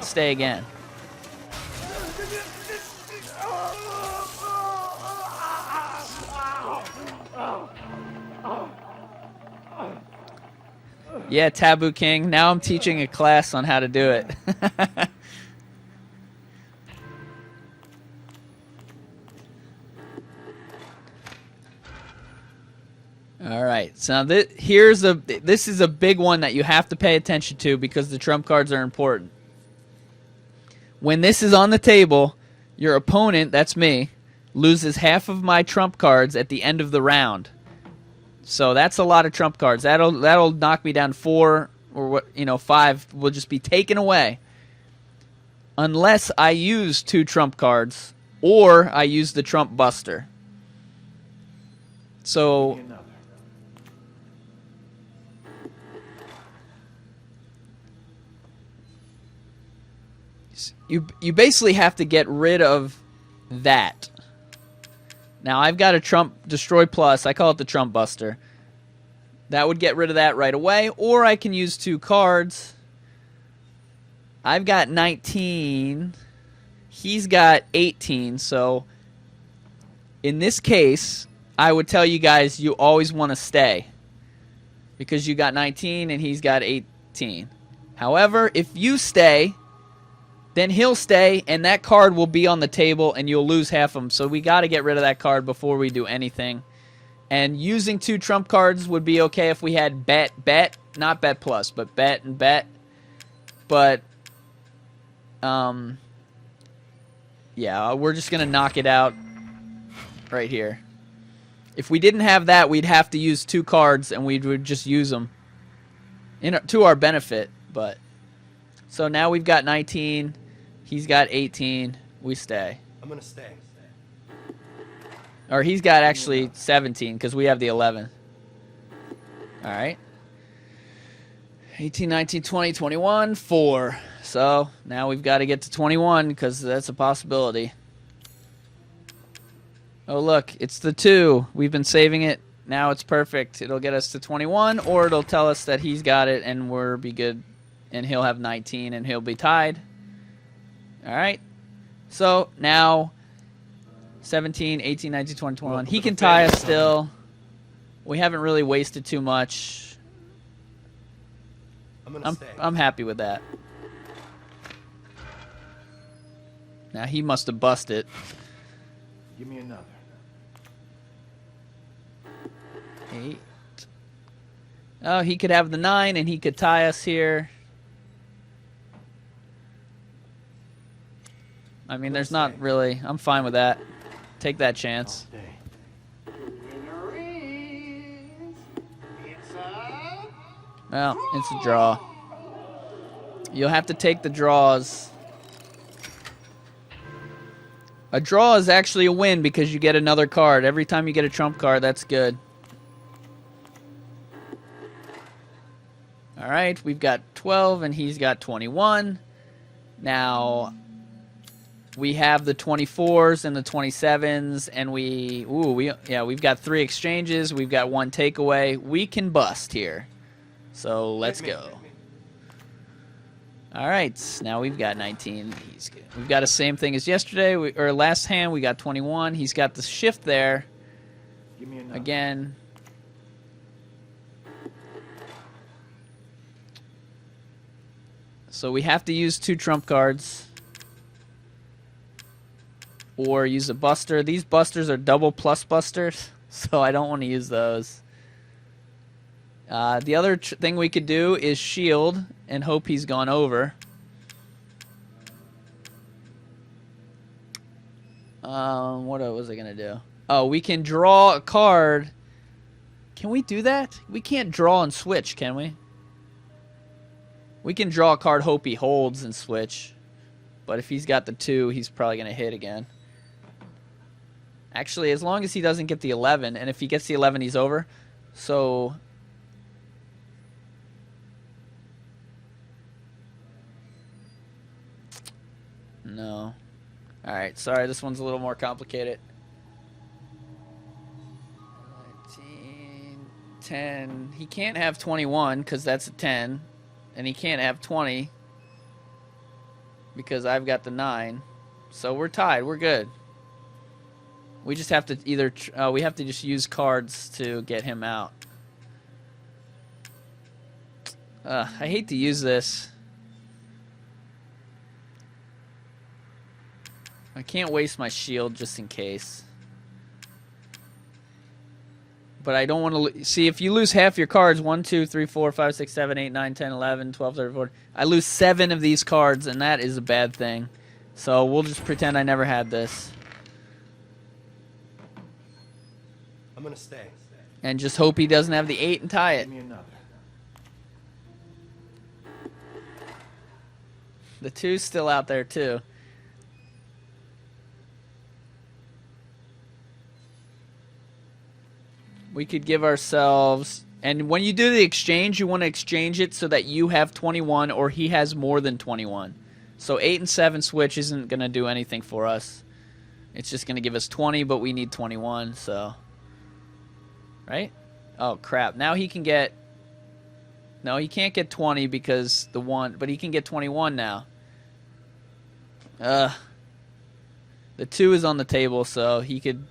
A: stay again. Yeah, Taboo King. Now I'm teaching a class on how to do it. All right. So this is a big one that you have to pay attention to because the trump cards are important. When this is on the table, your opponent, that's me, loses half of my trump cards at the end of the round. So that's a lot of trump cards. That'll knock me down 4 or 5 will just be taken away. Unless I use 2 trump cards or I use the trump buster. So you basically have to get rid of that. Now, I've got a Trump Destroy Plus. I call it the Trump Buster. That would get rid of that right away. Or I can use 2 cards. I've got 19. He's got 18. So, in this case, I would tell you guys you always want to stay. Because you got 19 and he's got 18. However, if you stay... then he'll stay, and that card will be on the table, and you'll lose half of them. So we got to get rid of that card before we do anything. And using 2 trump cards would be okay if we had bet, not bet plus, but bet and bet. But, yeah, we're just going to knock it out right here. If we didn't have that, we'd have to use 2 cards, and we would just use them to our benefit. But so now we've got 19. He's got 18. We stay.
B: I'm gonna stay.
A: Or he's got actually 17 because we have the 11. All right. 18, 19, 20, 21, 4. So now we've got to get to 21 because that's a possibility. Oh, look, it's the 2. We've been saving it. Now it's perfect. It'll get us to 21, or it'll tell us that he's got it and we'll be good. And he'll have 19 and he'll be tied. All right. So now 17, 18, 19, 20, 21. He can tie us still. We haven't really wasted too much. I'm happy with that. Now he must have busted.
C: Give me another.
A: 8. Oh, he could have the 9 and he could tie us here. I mean, there's not really... I'm fine with that. Take that chance. Well, it's a draw. You'll have to take the draws. A draw is actually a win because you get another card. Every time you get a trump card, that's good. All right, we've got 12 and he's got 21. Now... we have the 24s and the 27s, and we've got 3 exchanges. We've got 1 takeaway. We can bust here. So let's go. All right, now we've got 19. He's good. We've got the same thing as yesterday, or last hand. We got 21. He's got the shift there.
C: Give me another.
A: Again. So we have to use 2 trump cards. Or use a buster. These busters are double plus busters, so I don't want to use those. The other thing we could do is shield and hope he's gone over. What was I going to do? Oh, we can draw a card. Can we do that? We can't draw and switch, can we? We can draw a card, hope he holds, and switch. But if he's got the 2, he's probably going to hit again. Actually, as long as he doesn't get the 11, and if he gets the 11, he's over. So... no. Alright, sorry, this one's a little more complicated. 19, 10. He can't have 21, because that's a 10. And he can't have 20, because I've got the 9. So we're tied. We're good. We just have to either... we have to just use cards to get him out. I hate to use this. I can't waste my shield just in case. But I don't want to... see, if you lose half your cards, 1, 2, 3, 4, 5, 6, 7, 8, 9, 10, 11, 12, 13, 14... I lose 7 of these cards, and that is a bad thing. So we'll just pretend I never had this.
B: I'm going to stay.
A: And just hope he doesn't have the 8 and tie it.
C: Give me another.
A: The 2's still out there, too. We could give ourselves... and when you do the exchange, you want to exchange it so that you have 21 or he has more than 21. So 8 and 7 switch isn't going to do anything for us. It's just going to give us 20, but we need 21, so... right? Oh, crap. Now he can get... no, he can't get 20 because the 1... but he can get 21 now. The 2 is on the table, so he could...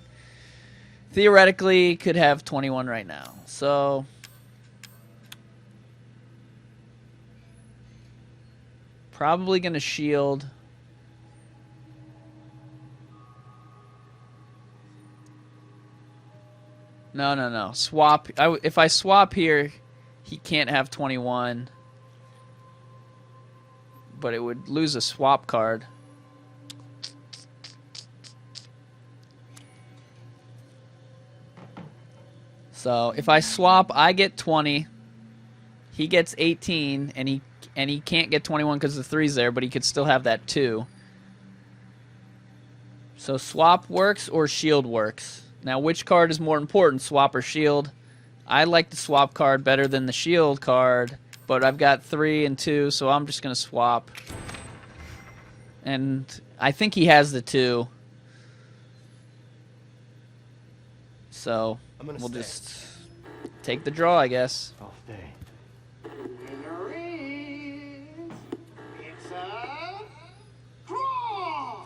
A: theoretically could have 21 right now. So... probably going to shield. No. Swap. If I swap here, he can't have 21. But it would lose a swap card. So if I swap, I get 20. He gets 18, and he can't get 21 because the 3's there, but he could still have that 2. So swap works or shield works. Now, which card is more important, swap or shield? I like the swap card better than the shield card, but I've got 3 and 2, so I'm just going to swap. And I think he has the 2. So we'll just take the draw, I guess.
C: I'll stay.
D: Winner is... It's a... draw!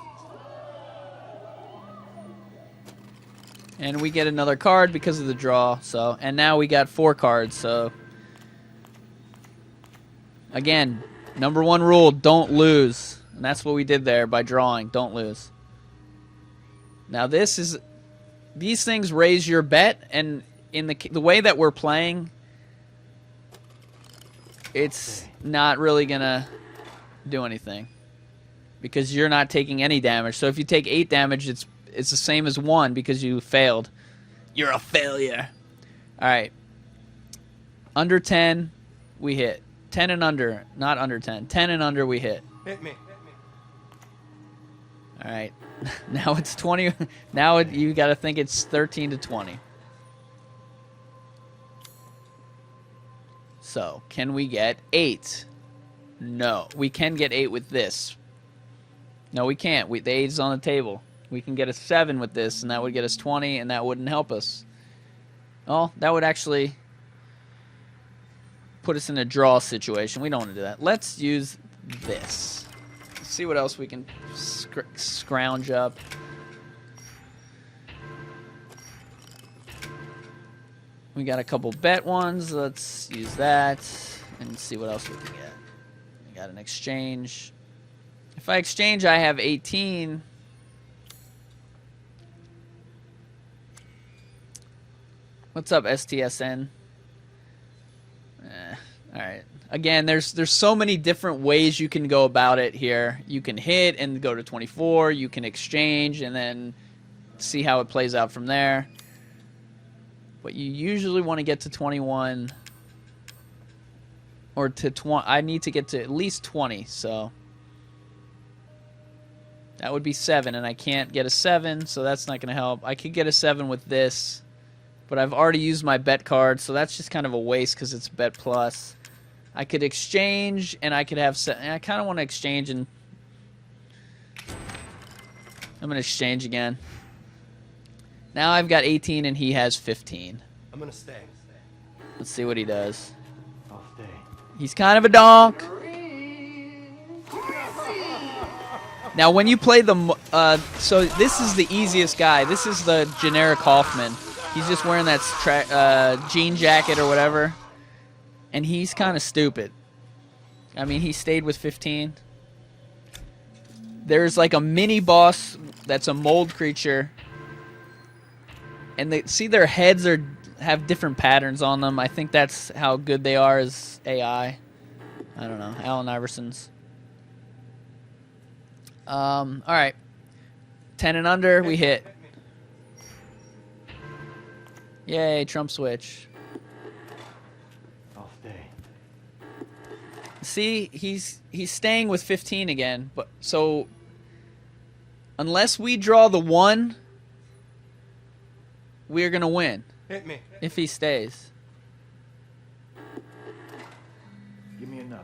A: And we get another card because of the draw. So, and now we got 4 cards. So, again, number 1 rule, don't lose. And that's what we did there by drawing. Don't lose. Now these things raise your bet, and in the way that we're playing, it's not really gonna do anything because you're not taking any damage. So if you take 8 damage, it's the same as 1 because you failed. You're a failure. All right. Under 10, we hit. 10 and under, not under 10. 10 and under, we hit.
B: Hit me.
A: All right. Now it's 20. Now you got to think it's 13 to 20. So, can we get 8? No. We can get 8 with this. No, we can't. The 8 is on the table. We can get a 7 with this, and that would get us 20, and that wouldn't help us. Oh, that would actually put us in a draw situation. We don't want to do that. Let's use this. See what else we can scrounge up. We got a couple bet ones. Let's use that and see what else we can get. We got an exchange. If I exchange, I have 18. What's up, STSN? All right. Again, there's so many different ways you can go about it here. You can hit and go to 24. You can exchange and then see how it plays out from there. But you usually want to get to 21 or to 20. I need to get to at least 20, so that would be 7, and I can't get a 7, so that's not going to help. I could get a 7 with this, but I've already used my bet card, so that's just kind of a waste because it's bet plus. I could exchange, and I could have... I kind of want to exchange, and I'm going to exchange again. Now I've got 18, and he has 15.
B: I'm going to stay.
A: Let's see what he does.
C: I'll stay.
A: He's kind of a donk. Now, when you play the... so this is the easiest guy. This is the generic Hoffman. He's just wearing that jean jacket or whatever. And he's kind of stupid. I mean, he stayed with 15. There's like a mini boss that's a mold creature. And see their heads have different patterns on them. I think that's how good they are as AI. I don't know. Allen Iverson's. All right. 10 and under, we hit. Yay, Trump switch.
C: I'll stay.
A: See, he's staying with 15 again, but so unless we draw the 1, we're gonna win.
B: Hit me.
A: If he stays.
C: Give me another.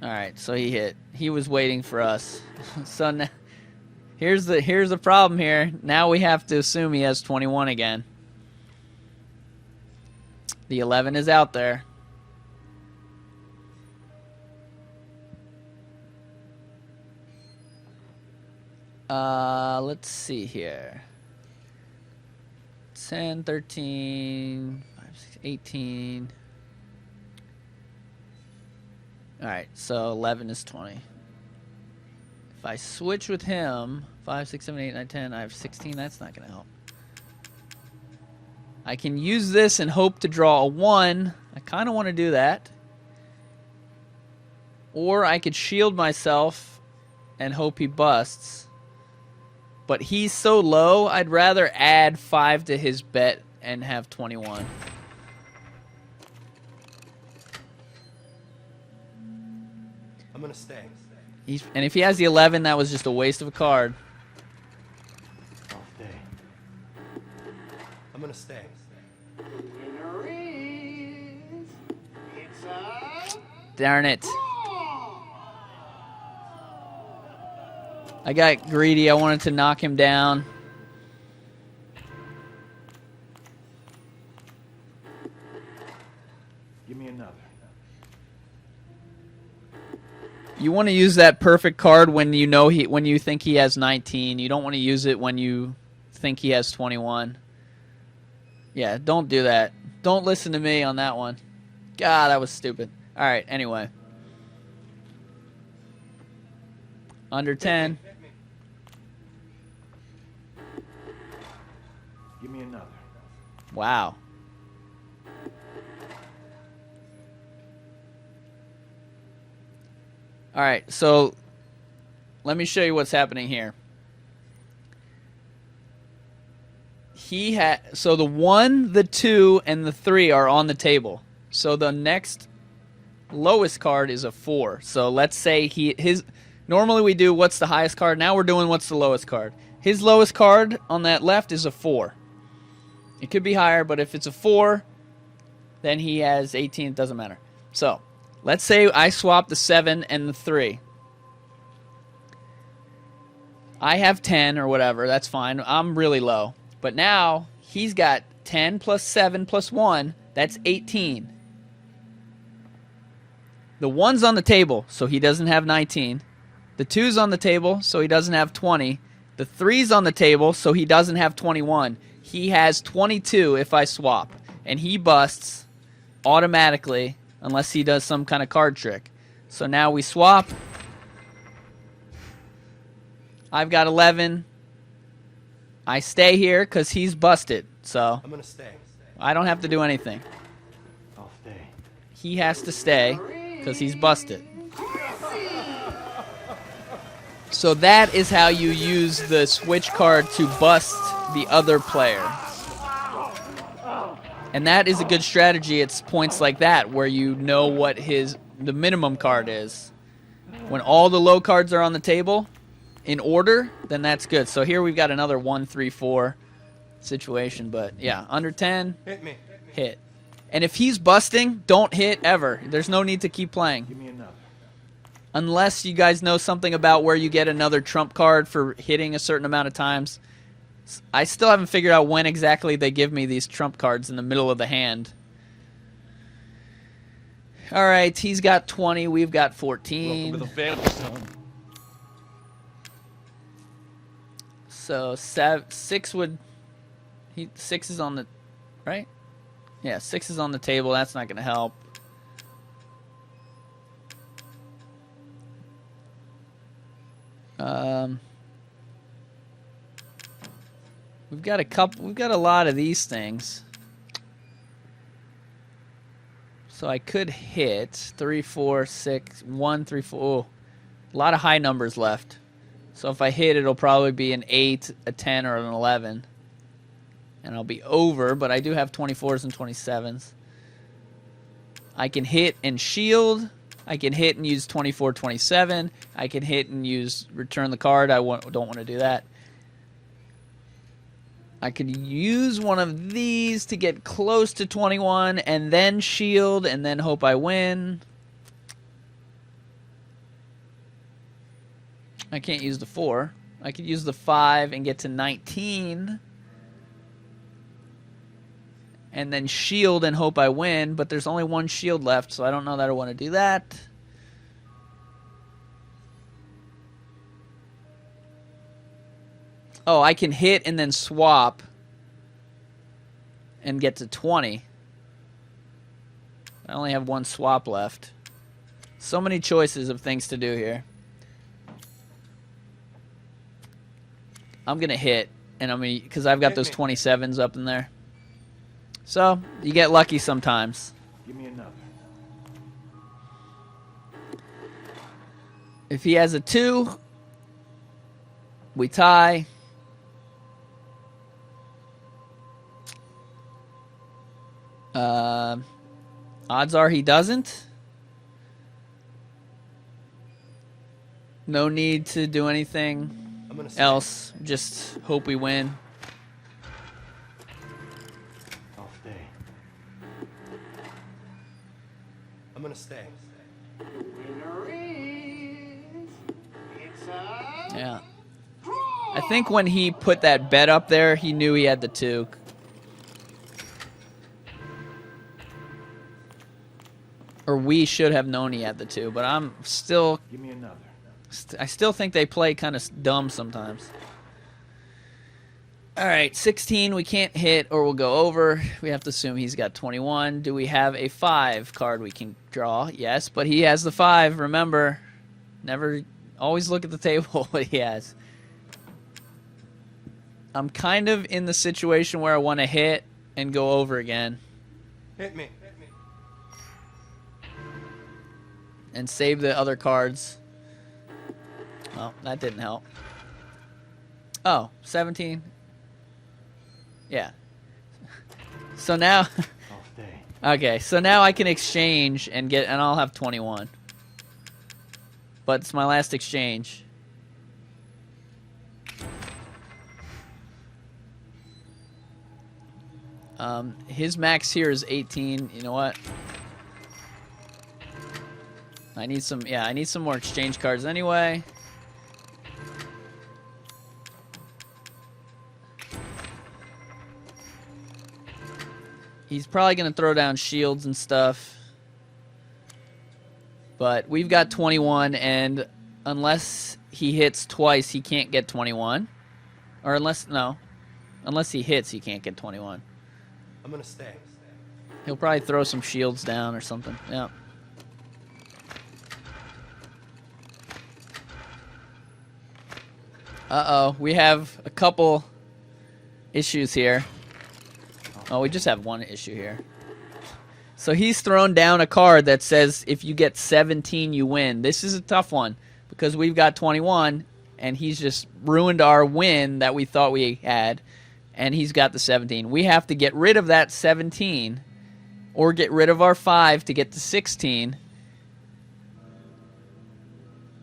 A: All right, so he hit. He was waiting for us. So now, here's the problem here. Now we have to assume he has 21 again. The 11 is out there. Let's see here. 10, 13, 5, 6, 18. All right, so 11 is 20. If I switch with him, 5, 6, 7, 8, 9, 10, I have 16. That's not going to help. I can use this and hope to draw a 1. I kind of want to do that. Or I could shield myself and hope he busts. But he's so low, I'd rather add 5 to his bet and have 21.
B: I'm going to stay.
A: And if he has the 11, that was just a waste of a card.
C: I'll stay.
B: I'm going to stay.
D: Winner is... It's a...
A: Darn it.
D: Draw.
A: I got greedy. I wanted to knock him down.
C: Give me another.
A: You want to use that perfect card when you know when you think he has 19. You don't want to use it when you think he has 21. Yeah, don't do that. Don't listen to me on that one. God, that was stupid. All right, anyway. Under 10.
C: Give me another.
A: Wow. All right, so let me show you what's happening here. So the 1, the 2, and the 3 are on the table. So the next lowest card is a 4. So let's say normally we do what's the highest card. Now we're doing what's the lowest card. His lowest card on that left is a 4. It could be higher, but if it's a 4, then he has 18. It doesn't matter. So let's say I swap the 7 and the 3. I have 10 or whatever. That's fine. I'm really low. But now he's got 10 plus 7 plus 1. That's 18. The 1's on the table, so he doesn't have 19. The 2's on the table, so he doesn't have 20. The 3's on the table, so he doesn't have 21. He has 22 if I swap. And he busts automatically unless he does some kind of card trick. So now we swap. I've got 11. I stay here because he's busted. So
B: I'm gonna stay.
A: I don't have to do anything.
C: I'll stay.
A: He has to stay because he's busted. So that is how you use the switch card to bust the other player. And that is a good strategy. It's points like that where you know what the minimum card is. When all the low cards are on the table in order, then that's good. So here we've got another 1, 3, 4 situation. But yeah, under 10,
B: Hit me.
A: hit. And if he's busting, don't hit ever. There's no need to keep playing.
C: Give me another.
A: Unless you guys know something about where you get another trump card for hitting a certain amount of times. I still haven't figured out when exactly they give me these trump cards in the middle of the hand. All right, he's got 20. We've got 14.
E: Welcome to the family, son.
A: So 6 would... 6 is on the... Right? Yeah, 6 is on the table. That's not going to help. We've got a couple. We've got a lot of these things. So I could hit 3, 4, 6, 1, 3, 4. Oh, a lot of high numbers left. So if I hit, it'll probably be an 8, a 10, or an 11. And I'll be over, but I do have 24s and 27s. I can hit and shield. I can hit and use 24, 27. I can hit and use return the card. I don't want to do that. I could use one of these to get close to 21 and then shield and then hope I win. I can't use the 4. I could use the 5 and get to 19. And then shield and hope I win, but there's only one shield left, so I don't know that I want to do that. Oh, I can hit and then swap and get to 20. I only have one swap left. So many choices of things to do here. I'm going to hit, and I'm gonna, because I've got those 27s up in there. So, you get lucky sometimes.
C: Give me another.
A: If he has a 2, we tie. Odds are he doesn't. No need to do anything else. Just hope we win.
C: I'll stay.
B: I'm gonna stay.
D: Winner is... It's a...
A: Yeah.
D: Draw!
A: I think when he put that bet up there, he knew he had the 2. Or we should have known he had the 2, but I'm still...
C: Give me another.
A: I still think they play kind of dumb sometimes. All right, 16 we can't hit or we'll go over. We have to assume he's got 21. Do we have a 5 card we can draw? Yes, but he has the 5. Remember, never always look at the table what he has. I'm kind of in the situation where I want to hit and go over again
B: Hit me.
A: and save the other cards. Well, that didn't help. Oh, 17. Yeah. So now,
C: I'll stay.
A: okay, so now I can exchange and I'll have 21. But it's my last exchange. His max here is 18. You know what? I need some more exchange cards anyway. He's probably going to throw down shields and stuff. But we've got 21, and unless he hits twice, he can't get 21. Or unless he hits, he can't get 21.
B: I'm gonna stay.
A: He'll probably throw some shields down or something. Yeah. Uh-oh, we have a couple issues here. Oh, we just have one issue here. So he's thrown down a card that says if you get 17, you win. This is a tough one because we've got 21, and he's just ruined our win that we thought we had, and he's got the 17. We have to get rid of that 17 or get rid of our 5 to get to 16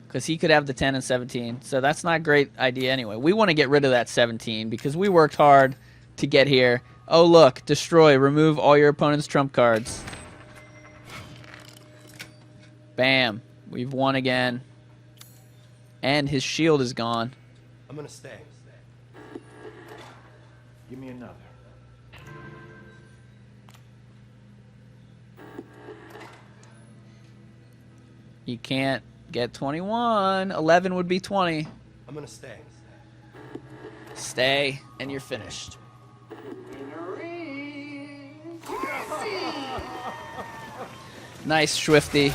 A: because he could have the 10 and 17. So that's not a great idea anyway. We want to get rid of that 17 because we worked hard to get here. Oh, look. Destroy. Remove all your opponent's trump cards. Bam. We've won again. And his shield is gone.
B: I'm gonna stay.
C: Give me another.
A: You can't get 21. 11 would be 20.
B: I'm gonna stay.
A: Stay, and you're finished.
D: Winner is...
A: Nice, Swifty.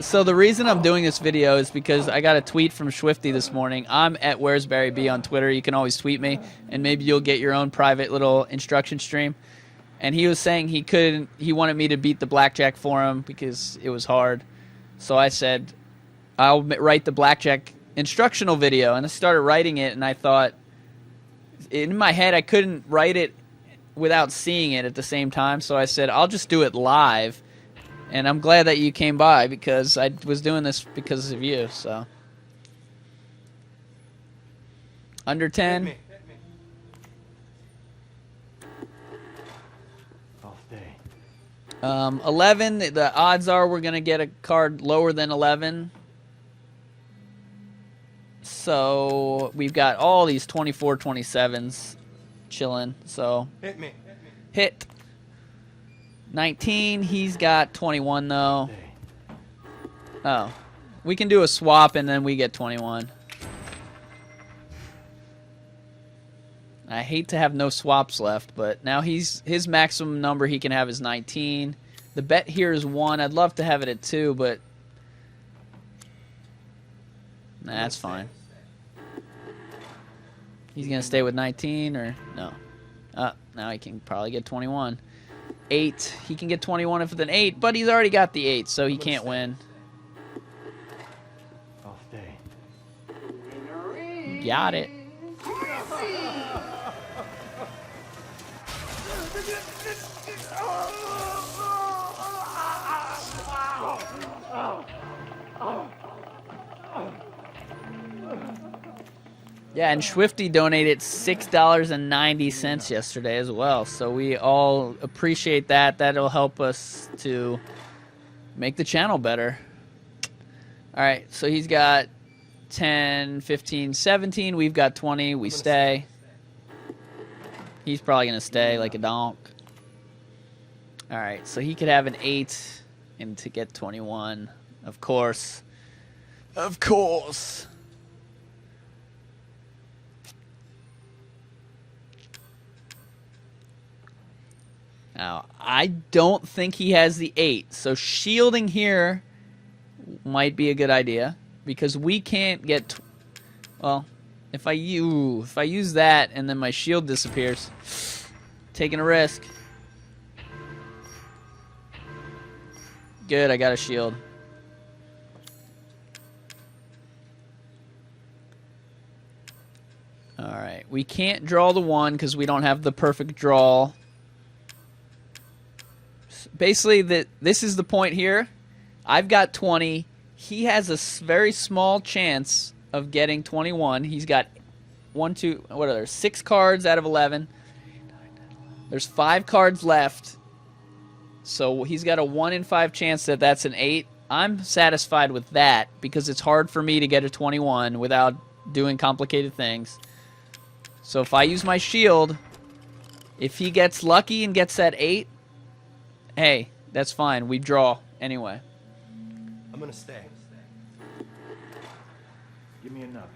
A: So the reason I'm doing this video is because I got a tweet from Swifty this morning. I'm at Where's Barry B on Twitter. You can always tweet me, and maybe you'll get your own private little instruction stream. And he was saying he wanted me to beat the Blackjack for him because it was hard. So I said, I'll write the Blackjack instructional video. And I started writing it, and I thought, in my head, I couldn't write it without seeing it at the same time. So I said, I'll just do it live. And I'm glad that you came by because I was doing this because of you. So under 10.
B: Hit me.
C: I'll stay.
A: 11, the odds are we're going to get a card lower than 11. So we've got all these 24, 27s chilling. So
B: Hit me.
A: hit. 19, he's got 21 though.
C: Stay.
A: Oh. We can do a swap and then we get 21. I hate to have no swaps left, but now his maximum number he can have is 19. The bet here is 1. I'd love to have it at 2, but nah, that's fine. He's going to stay with 19 or no? Now he can probably get 21. 8. He can get 21 if it's an 8, but he's already got the 8, so he can't win.
C: I'll stay.
D: Winner is...
A: Got it. Yeah, and Swifty donated $6.90 yesterday as well. So we all appreciate that. That'll help us to make the channel better. All right, so he's got 10, 15, 17. We've got 20. We stay. He's probably going to stay like a donk. All right, so he could have an 8 and to get 21. Of course. Of course. Now, I don't think he has the 8. So shielding here might be a good idea because we can't get... well, if I use that and then my shield disappears, taking a risk. Good, I got a shield. Alright, we can't draw the 1 because we don't have the perfect draw. Basically, this is the point here. I've got 20. He has a very small chance of getting 21. He's got 1, 2, what are there? 6 cards out of 11. There's 5 cards left. So he's got a 1 in 5 chance that that's an 8. I'm satisfied with that because it's hard for me to get a 21 without doing complicated things. So if I use my shield, if he gets lucky and gets that 8, hey, that's fine. We draw anyway.
B: I'm gonna stay.
C: Give me another.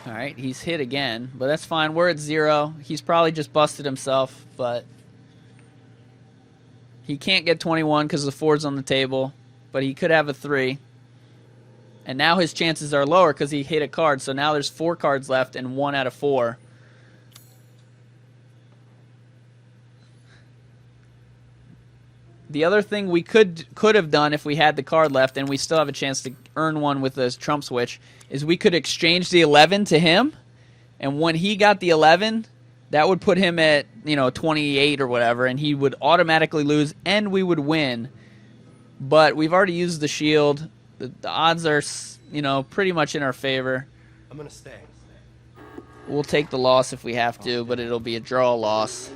A: All right, he's hit again, but that's fine. We're at 0. He's probably just busted himself, but he can't get 21 because the 4's on the table, but he could have a 3. And now his chances are lower because he hit a card, so now there's 4 cards left and 1 out of 4. The other thing we could have done if we had the card left and we still have a chance to earn 1 with this trump switch is we could exchange the 11 to him, and when he got the 11, that would put him at 28 or whatever, and he would automatically lose and we would win. But we've already used the shield. The odds are pretty much in our favor.
B: I'm gonna stay.
A: We'll take the loss if we have to, but it'll be a draw loss.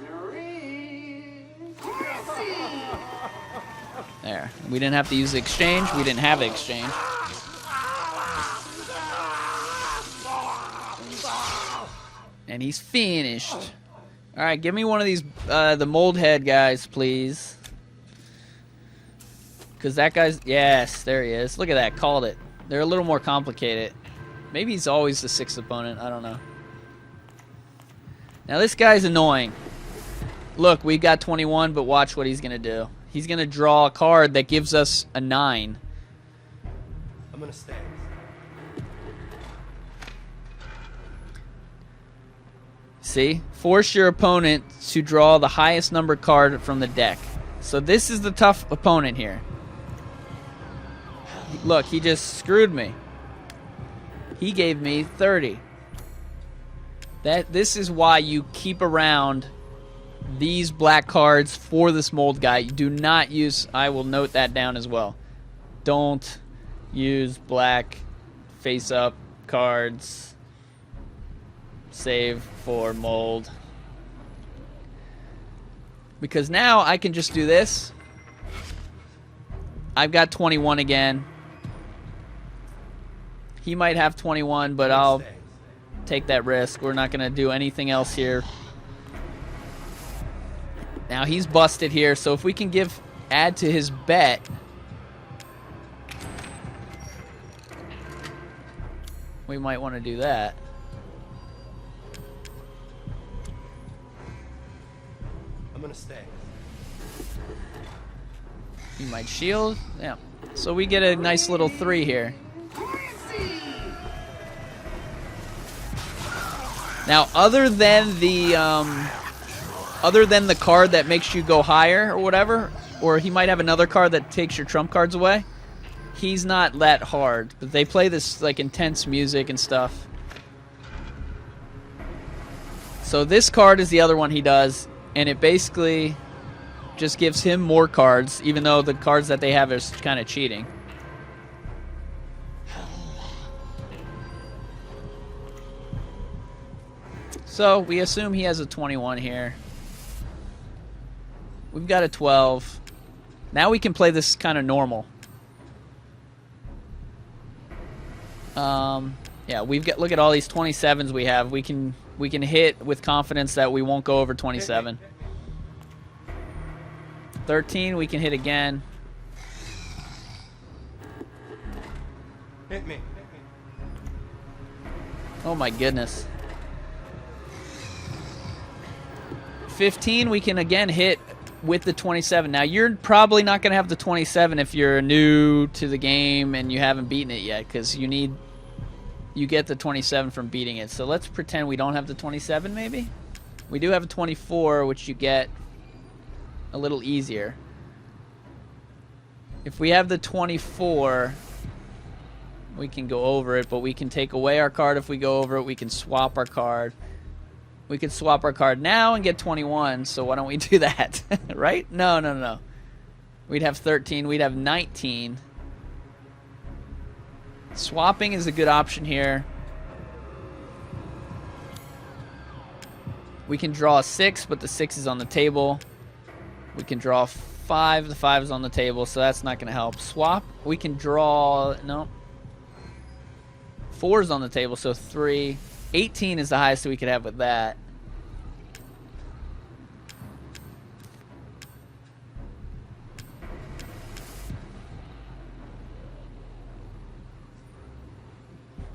A: There. We didn't have to use the exchange. We didn't have the exchange. And he's finished. All right, give me one of these, the mold head guys, please. Because that guy's... yes, there he is. Look at that. Called it. They're a little more complicated. Maybe he's always the 6th opponent. I don't know. Now, this guy's annoying. Look, we got 21, but watch what he's going to do. He's going to draw a card that gives us a 9.
B: I'm gonna stay.
A: See? Force your opponent to draw the highest number card from the deck. So this is the tough opponent here. Look, he just screwed me. He gave me 30. This is why you keep around these black cards for this mold guy. You do not use... I will note that down as well. Don't use black face-up cards. Save for mold. Because now I can just do this. I've got 21 again. He might have 21, but I'll take that risk. We're not going to do anything else here. Now he's busted here, so if we can add to his bet, we might want to do that.
B: I'm gonna stay.
A: He might shield. Yeah. So we get a nice little 3 here. Now, other than the card that makes you go higher or whatever, or he might have another card that takes your trump cards away, he's not that hard. But they play this like intense music and stuff. So this card is the other one he does, and it basically just gives him more cards, even though the cards that they have is kind of cheating. So we assume he has a 21 here. We've got a 12. Now we can play this kind of normal. Yeah, we've got, look at all these 27s we have. We can hit with confidence that we won't go over 27. 13, we can hit again.
B: Hit me.
A: Oh my goodness. 15, we can again hit with the 27. Now, you're probably not going to have the 27 if you're new to the game and you haven't beaten it yet, because you get the 27 from beating it. So let's pretend we don't have the 27 maybe. We do have a 24, which you get a little easier. If we have the 24, we can go over it, but we can take away our card if we go over it. We can swap our card. We could swap our card now and get 21, so why don't we do that? Right? No. We'd have 13. We'd have 19. Swapping is a good option here. We can draw a 6, but the 6 is on the table. We can draw a 5. The 5 is on the table, so that's not going to help. Swap. We can draw... No. 4 is on the table, so 3. 18 is the highest we could have with that.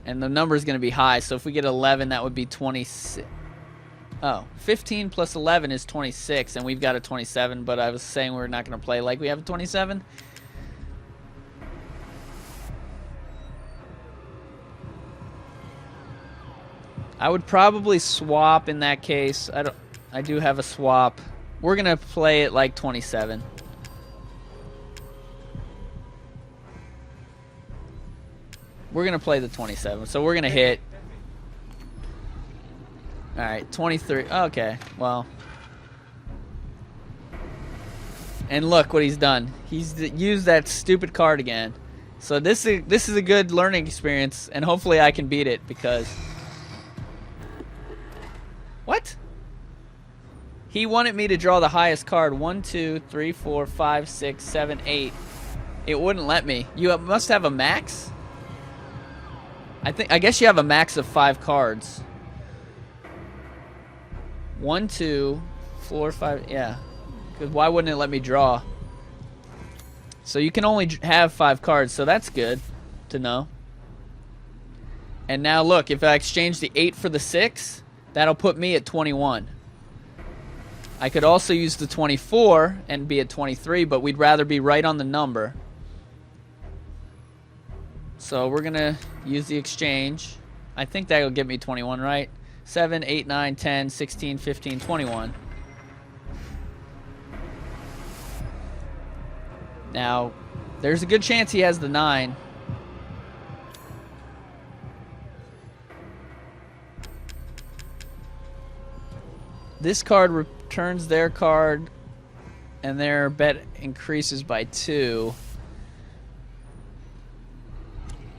A: And the number is going to be high, so if we get 11, that would be 26. Oh, 15 plus 11 is 26, and we've got a 27, but I was saying we're not going to play like we have a 27. I would probably swap in that case. I do have a swap. We're going to play it like 27. We're going to play the 27. So we're going to hit. All right, 23. Okay, well. And look what he's done. He's used that stupid card again. So this is a good learning experience, and hopefully I can beat it because... What? He wanted me to draw the highest card. 1, 2, 3, 4, 5, 6, 7, 8. It wouldn't let me. You must have a max? I guess you have a max of 5 cards. 1, 2, 4, 5. Yeah. Because why wouldn't it let me draw? So you can only have 5 cards, so that's good to know. And now look, if I exchange the 8 for the 6... That'll put me at 21. I could also use the 24 and be at 23, but we'd rather be right on the number. So we're going to use the exchange. I think that'll get me 21, right? 7, 8, 9, 10, 16, 15, 21. Now, there's a good chance he has the 9. This card returns their card, and their bet increases by 2.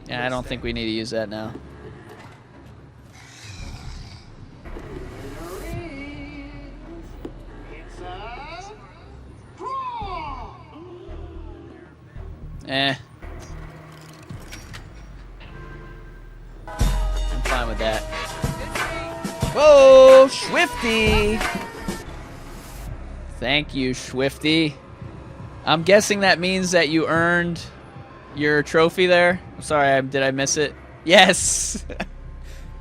A: Yeah, I don't think we need to use that now.
D: It's a draw.
A: I'm fine with that. Whoa, Swifty! Thank you, Swifty. I'm guessing that means that you earned your trophy there. I'm sorry, did I miss it? Yes!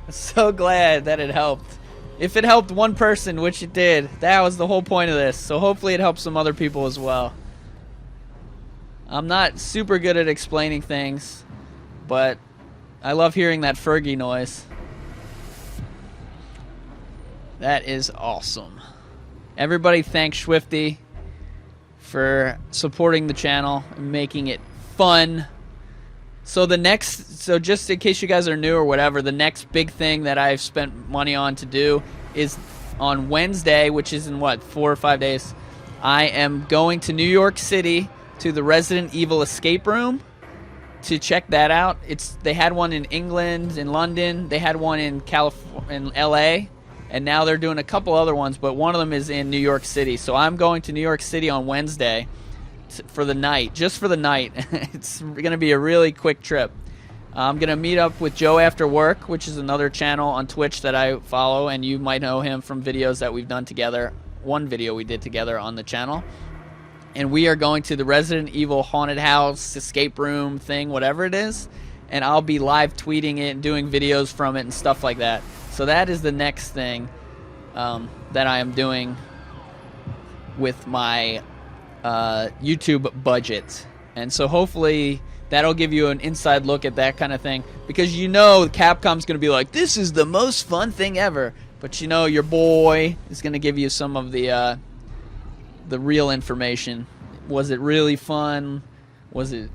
A: I'm so glad that it helped. If it helped one person, which it did, that was the whole point of this. So hopefully it helps some other people as well. I'm not super good at explaining things, but I love hearing that Fergie noise. That is awesome. Everybody thank Swifty for supporting the channel and making it fun. So just in case you guys are new or whatever, the next big thing that I've spent money on to do is on Wednesday, which is in what, 4 or 5 days, I am going to New York City to the Resident Evil escape room to check that out. They had one in England, in London. They had one in California, in LA. And now they're doing a couple other ones, but one of them is in New York City. So I'm going to New York City on Wednesday for the night, just for the night. It's going to be a really quick trip. I'm going to meet up with Joe After Work, which is another channel on Twitch that I follow, and you might know him from videos that we've done together. One video we did together on the channel. And we are going to the Resident Evil haunted house, escape room thing, whatever it is. And I'll be live tweeting it and doing videos from it and stuff like that. So that is the next thing that I am doing with my YouTube budget. And so hopefully that'll give you an inside look at that kind of thing. Because you know Capcom's going to be like, this is the most fun thing ever. But you know your boy is going to give you some of the real information. Was it really fun? Was it...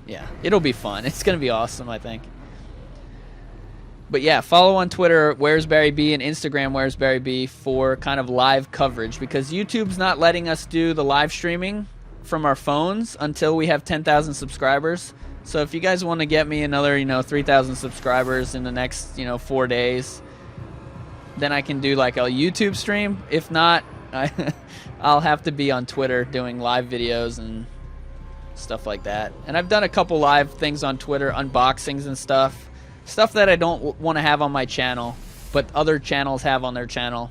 A: Yeah, it'll be fun. It's going to be awesome, I think. But yeah, follow on Twitter, Where's Barry B, and Instagram, Where's Barry B, for kind of live coverage. Because YouTube's not letting us do the live streaming from our phones until we have 10,000 subscribers. So if you guys want to get me another, 3,000 subscribers in the next, 4 days, then I can do like a YouTube stream. If not, I'll have to be on Twitter doing live videos and stuff like that. And I've done a couple live things on Twitter, unboxings and stuff that I don't want to have on my channel, but other channels have on their channel.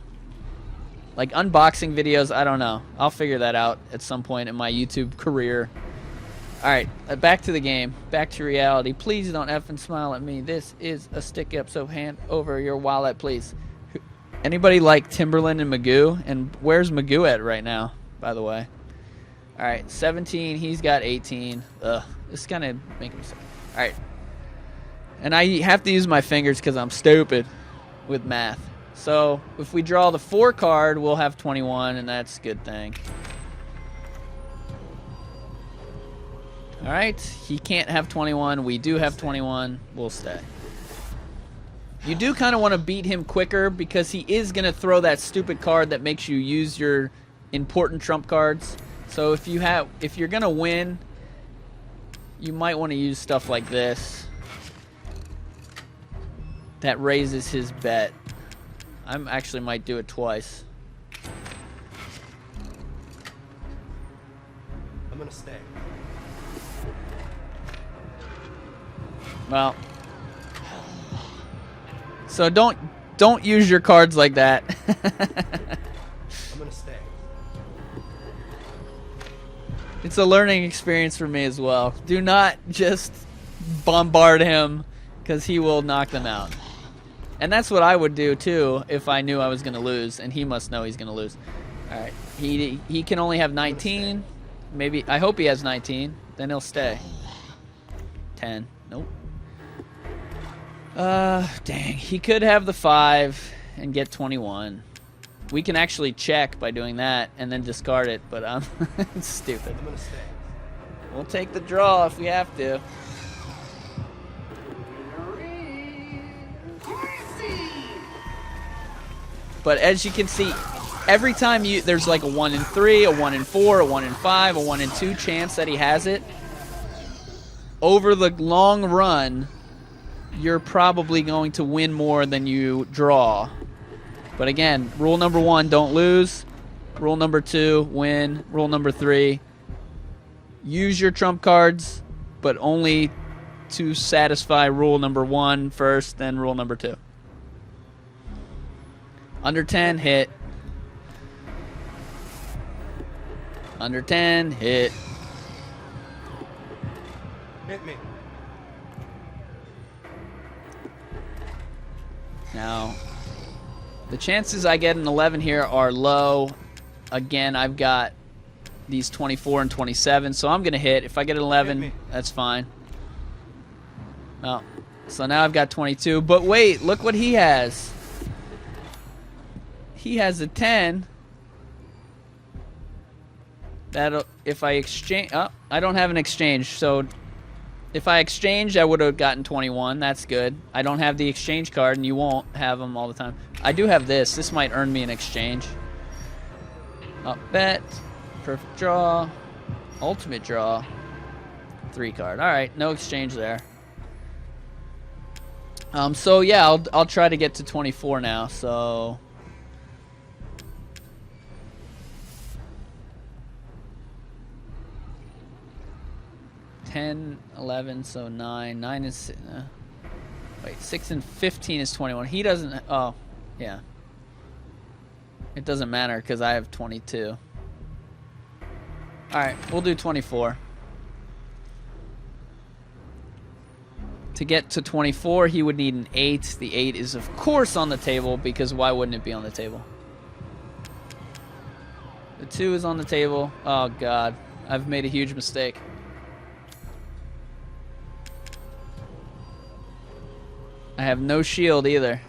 A: Like unboxing videos, I don't know. I'll figure that out at some point in my YouTube career. Alright, back to the game. Back to reality. Please don't effing smile at me. This is a stick-up, so hand over your wallet, please. Anybody like Timberland and Magoo? And where's Magoo at right now, by the way? Alright, 17. He's got 18. Ugh, this is kind of making me sick. Alright. And I have to use my fingers because I'm stupid with math. So, if we draw the 4 card, we'll have 21, and that's a good thing. Alright, he can't have 21. We do have 21. We'll stay. You do kind of want to beat him quicker because he is going to throw that stupid card that makes you use your important trump cards. So if you're going to win, you might want to use stuff like this. That raises his bet. I actually might do it twice.
B: I'm gonna stay.
A: Well, so don't use your cards like that.
B: I'm gonna stay.
A: It's a learning experience for me as well. Do not just bombard him because he will knock them out. And that's what I would do too if I knew I was going to lose, and he must know he's going to lose. All right, he can only have 19. Maybe I hope he has 19. Then he'll stay. 10. Nope. Dang. He could have the 5 and get 21. We can actually check by doing that and then discard it, but it's stupid.
B: I'm gonna stay.
A: We'll take the draw if we have to. But as you can see, every time there's like a 1 in 3, a 1 in 4, a 1 in 5, a 1 in 2 chance that he has it. Over the long run, you're probably going to win more than you draw. But again, rule number 1, don't lose. Rule number 2, win. Rule number 3, use your trump cards, but only to satisfy rule number 1 first, then rule number 2. Under 10, hit. Under 10, hit.
B: Hit me.
A: Now, the chances I get an 11 here are low. Again, I've got these 24 and 27, so I'm going to hit. If I get an 11, that's fine. Oh, so now I've got 22. But wait, look what he has. He has a 10. That'll, if I exchange, oh, I don't have an exchange, so if I exchanged, I would have gotten 21. That's good. I don't have the exchange card, and you won't have them all the time. I do have this. This might earn me an exchange. Up bet. Perfect draw. Ultimate draw. 3 card. All right, no exchange there. So yeah, I'll try to get to 24 now. So 10, 11, so 9. 9 is... wait, 6 and 15 is 21. He doesn't... Oh, yeah. It doesn't matter because I have 22. Alright, we'll do 24. To get to 24, he would need an 8. The 8 is, of course, on the table because why wouldn't it be on the table? The 2 is on the table. Oh, God. I've made a huge mistake. I have no shield either.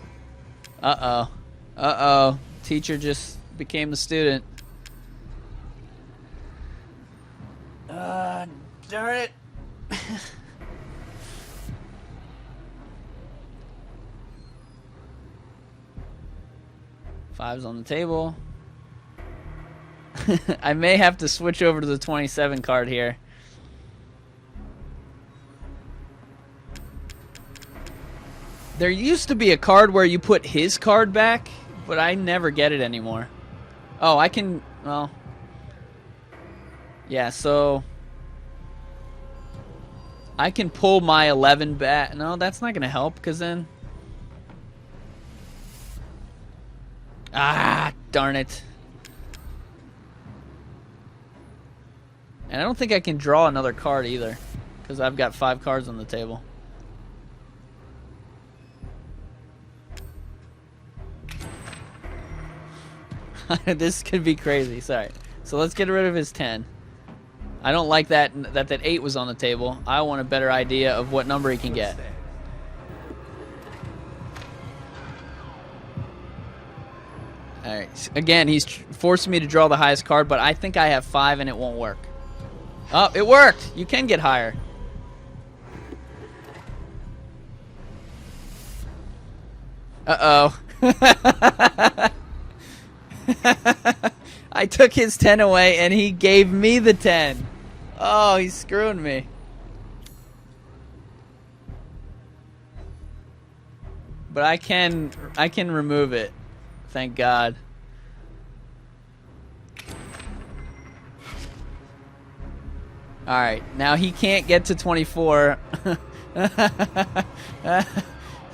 A: Uh-oh. Uh-oh. Teacher just became the student. Darn it. Five's on the table. I may have to switch over to the 27 card here. There used to be a card where you put his card back, but I never get it anymore. Oh, I can... Well... Yeah, so... I can pull my 11 back. No, that's not going to help, because then... Ah, darn it. And I don't think I can draw another card either, because I've got 5 cards on the table. This could be crazy. Sorry. So let's get rid of his 10. I don't like that 8 was on the table. I want a better idea of what number he can get. Alright. Again, he's forcing me to draw the highest card, but I think I have 5 and it won't work. Oh, it worked! You can get higher. Uh-oh. I took his 10 away and he gave me the 10. Oh, he's screwing me. But I can remove it. Thank God. Alright, now he can't get to 24.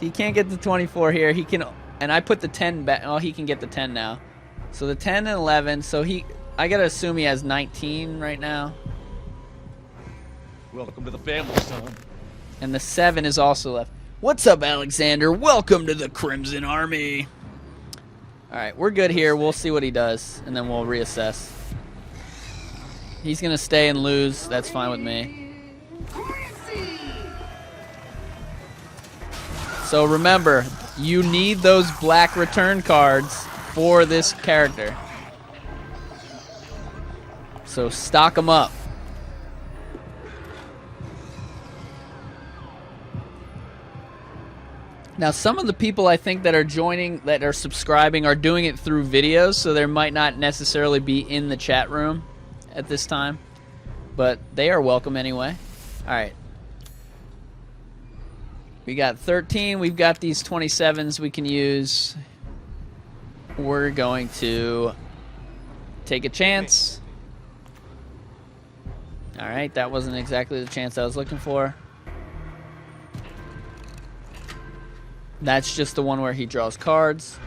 A: He can't get to 24 here. He can, and I put the 10 back. Oh, he can get the 10 now. So the 10 and 11. So I gotta assume he has 19 right now.
E: Welcome to the family, son.
A: And the 7 is also left. What's up, Alexander? Welcome to the Crimson Army. Alright, we're good here. We'll see what he does, and then we'll reassess. He's gonna stay and lose. That's fine with me. So remember, you need those black return cards for this character. So stock them up. Now, some of the people I think that are joining, that are subscribing, are doing it through videos, so they might not necessarily be in the chat room at this time. But they are welcome anyway. Alright. We got 13. We've got these 27s we can use. We're going to take a chance. Alright, that wasn't exactly the chance I was looking for. That's just the one where he draws cards.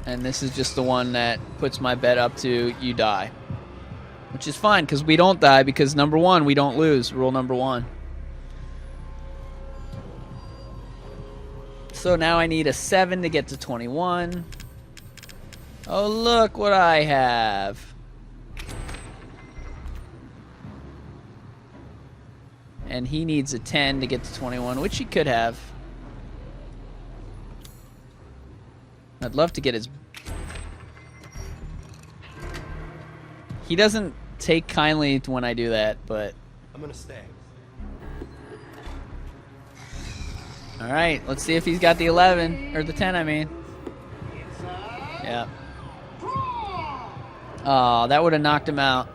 A: And this is just the one that puts my bet up to you die. Which is fine, because we don't die, because number 1, we don't lose. Rule number 1. So now I need a 7 to get to 21. Oh, look what I have. And he needs a 10 to get to 21, which he could have. I'd love to get his... He doesn't take kindly to when I do that, but...
B: I'm gonna stay.
A: Alright, let's see if he's got the 11. Or the 10, I mean. Yeah. Oh, that would have knocked him out.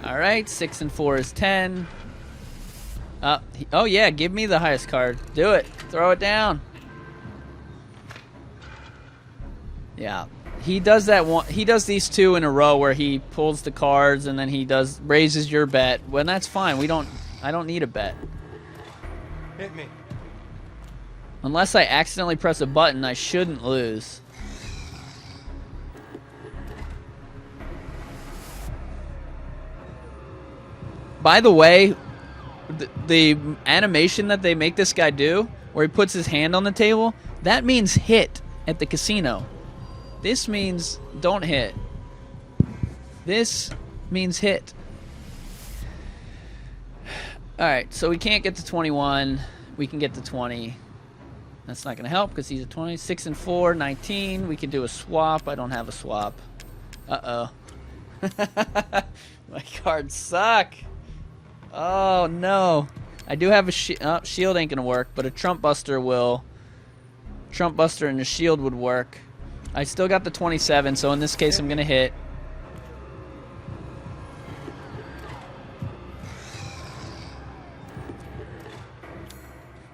A: Alright, 6 and 4 is 10. Oh yeah, give me the highest card. Do it. Throw it down. Yeah. He does that one. He does these two in a row where he pulls the cards and then he raises your bet. Well, that's fine. I don't need a bet.
B: Hit me.
A: Unless I accidentally press a button, I shouldn't lose. By the way, the animation that they make this guy do, where he puts his hand on the table, that means hit at the casino. This means don't hit. This means hit. Alright, so we can't get to 21. We can get to 20. That's not going to help because he's at 20. 6 and 4, 19. We can do a swap. I don't have a swap. Uh-oh. My cards suck. Oh, no. I do have a shield ain't going to work, but a Trump Buster will. Trump Buster and a shield would work. I still got the 27, so in this case I'm going to hit.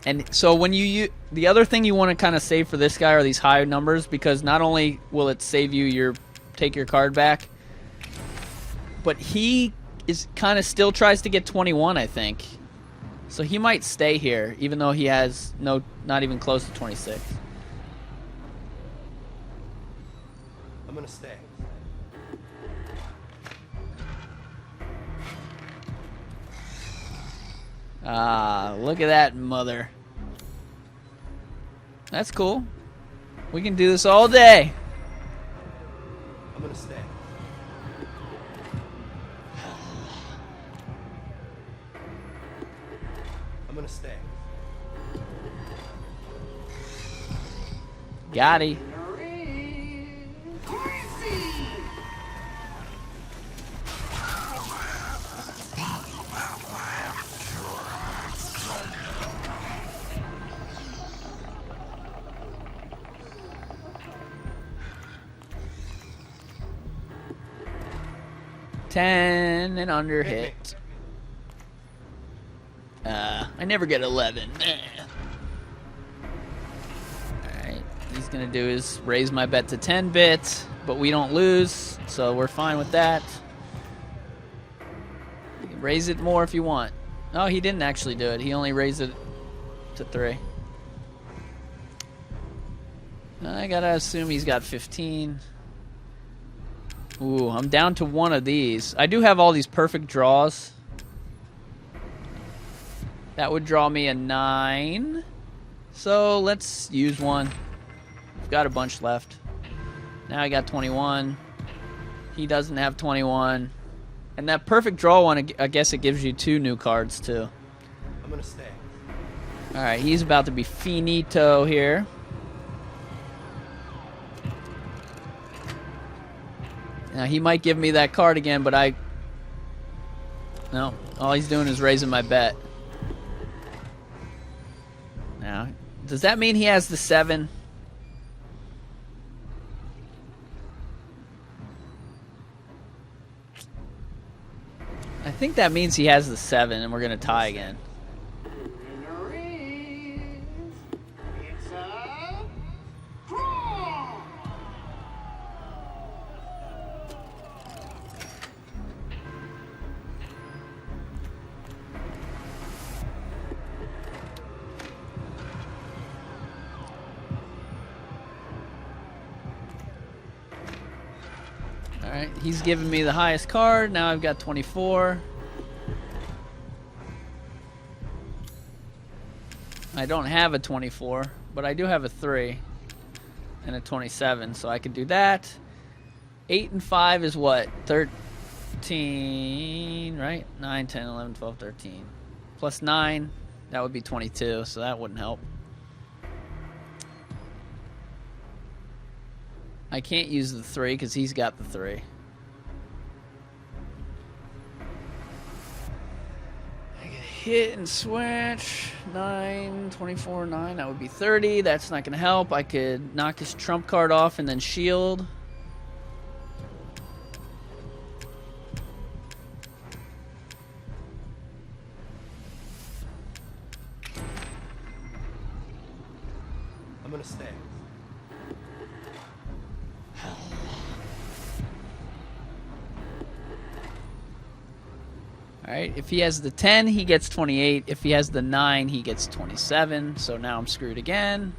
A: And so when the other thing you want to kind of save for this guy are these high numbers, because not only will it save you take your card back, but he is kind of still tries to get 21, I think. So he might stay here, even though he has not even close to 26.
B: I'm gonna stay.
A: Ah, look at that, mother. That's cool. We can do this all day.
B: I'm gonna stay. I'm gonna stay.
A: Got it.
D: Crazy!
A: 10 and under
B: Hit me.
A: hit. I never get 11. Alright, he's gonna do is raise my bet to 10 bits, but we don't lose, so we're fine with that. You can raise it more if you want. Oh, he didn't actually do it. He only raised it to 3. I gotta assume he's got 15. Ooh, I'm down to one of these. I do have all these perfect draws. That would draw me a 9. So let's use one. I've got a bunch left. Now I got 21. He doesn't have 21. And that perfect draw one, I guess it gives you 2 new cards too.
B: I'm gonna stay.
A: Alright, he's about to be finito here. Now, he might give me that card again, but no, all he's doing is raising my bet. Now, does that mean he has the 7? I think that means he has the 7, and we're going to tie again.
D: Winner is... It's a... draw!
A: Alright, he's giving me the highest card. Now I've got 24. I don't have a 24, but I do have a 3 and a 27, so I could do that. 8 and 5 is what? 13, right? 9, 10, 11, 12, 13. Plus 9, that would be 22, so that wouldn't help. I can't use the 3 because he's got the 3. I can hit and switch. 9, 24, 9. That would be 30. That's not going to help. I could knock his trump card off and then shield.
B: I'm gonna stay.
A: Alright, if he has the 10, he gets 28. If he has the 9, he gets 27. So now I'm screwed again.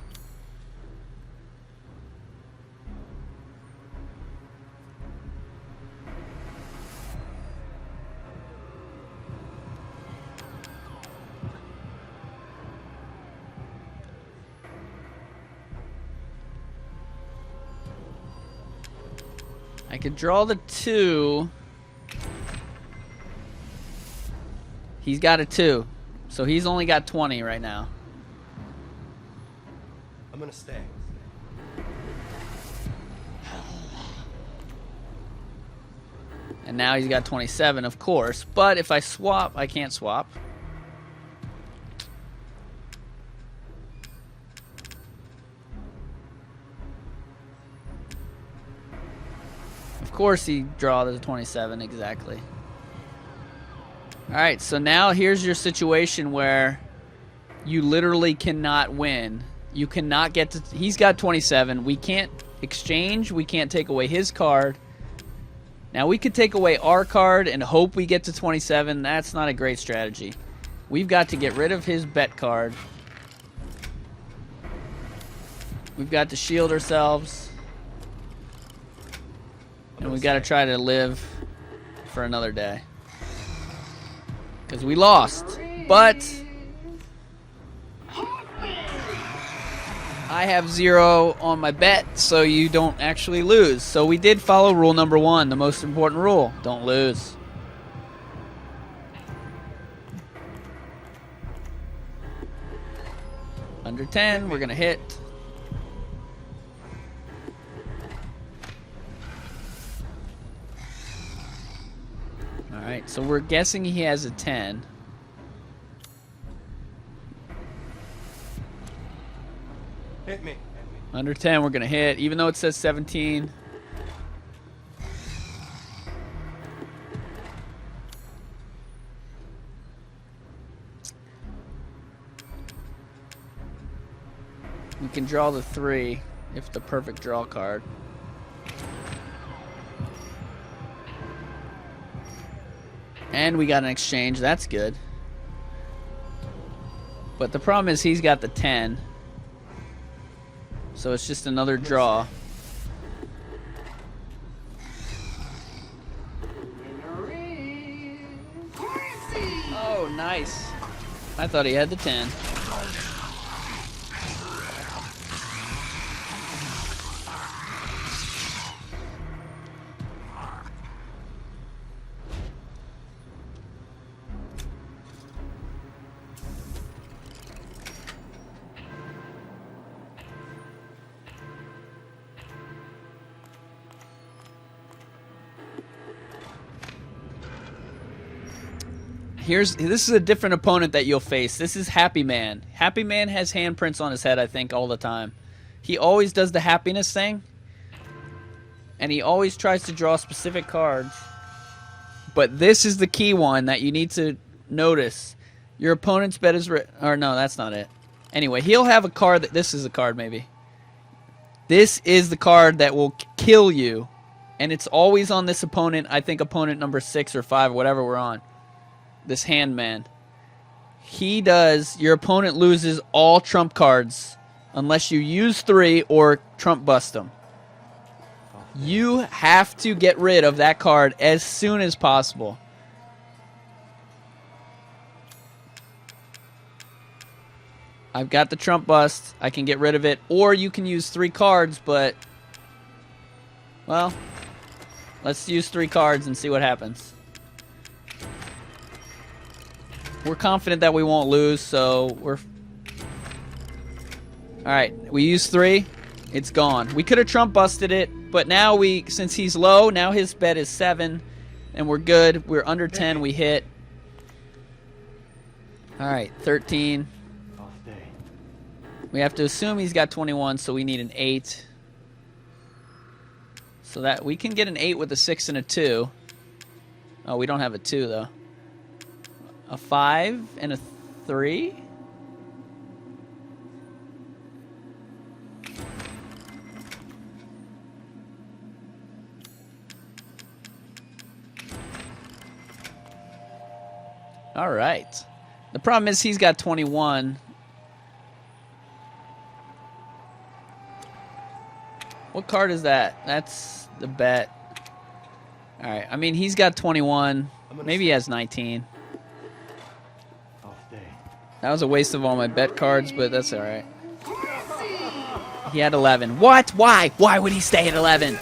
A: I could draw the 2. He's got a 2. So he's only got 20 right now.
B: I'm gonna stay.
A: And now he's got 27, of course. But if I swap, I can't swap. Of course he draws the 27, exactly. Alright, so now here's your situation where you literally cannot win. You cannot get to... He's got 27. We can't exchange. We can't take away his card. Now we could take away our card and hope we get to 27. That's not a great strategy. We've got to get rid of his bet card. We've got to shield ourselves. And we got to try to live for another day. Because we lost. But I have 0 on my bet, so you don't actually lose. So we did follow rule number 1, the most important rule. Don't lose. Under 10, we're going to hit. Alright, so we're guessing he has a 10.
B: Hit me.
A: Under 10, we're going to hit, even though it says 17. We can draw the 3 if the perfect draw card. And we got an exchange. That's good. But the problem is he's got the 10. So it's just another draw. Oh, nice. I thought he had the 10. This is a different opponent that you'll face. This is Happy Man. Happy Man has handprints on his head, I think, all the time. He always does the happiness thing. And he always tries to draw specific cards. But this is the key one that you need to notice. Your opponent's bet is... Or no, that's not it. Anyway, he'll have a card that... This is a card, maybe. This is the card that will kill you. And it's always on this opponent. I think opponent number 6 or 5, whatever we're on. This hand man. He does... Your opponent loses all trump cards unless you use 3 or trump bust them. You have to get rid of that card as soon as possible. I've got the trump bust. I can get rid of it. Or you can use 3 cards, but... Well, let's use 3 cards and see what happens. We're confident that we won't lose, so we're... Alright, we used 3. It's gone. We could have trump busted it, but now we... Since he's low, now his bet is 7, and we're good. We're under 10, we hit. Alright, 13.
C: I'll stay.
A: We have to assume he's got 21, so we need an 8. So that... We can get an 8 with a 6 and a 2. Oh, we don't have a 2, though. A 5 and a 3? All right. The problem is he's got 21. What card is that? That's the bet. All right. I mean, he's got 21. Maybe he has 19.
C: I'll stay.
A: That was a waste of all my bet cards, but that's all right. He had 11. What? Why? Why would he stay at 11?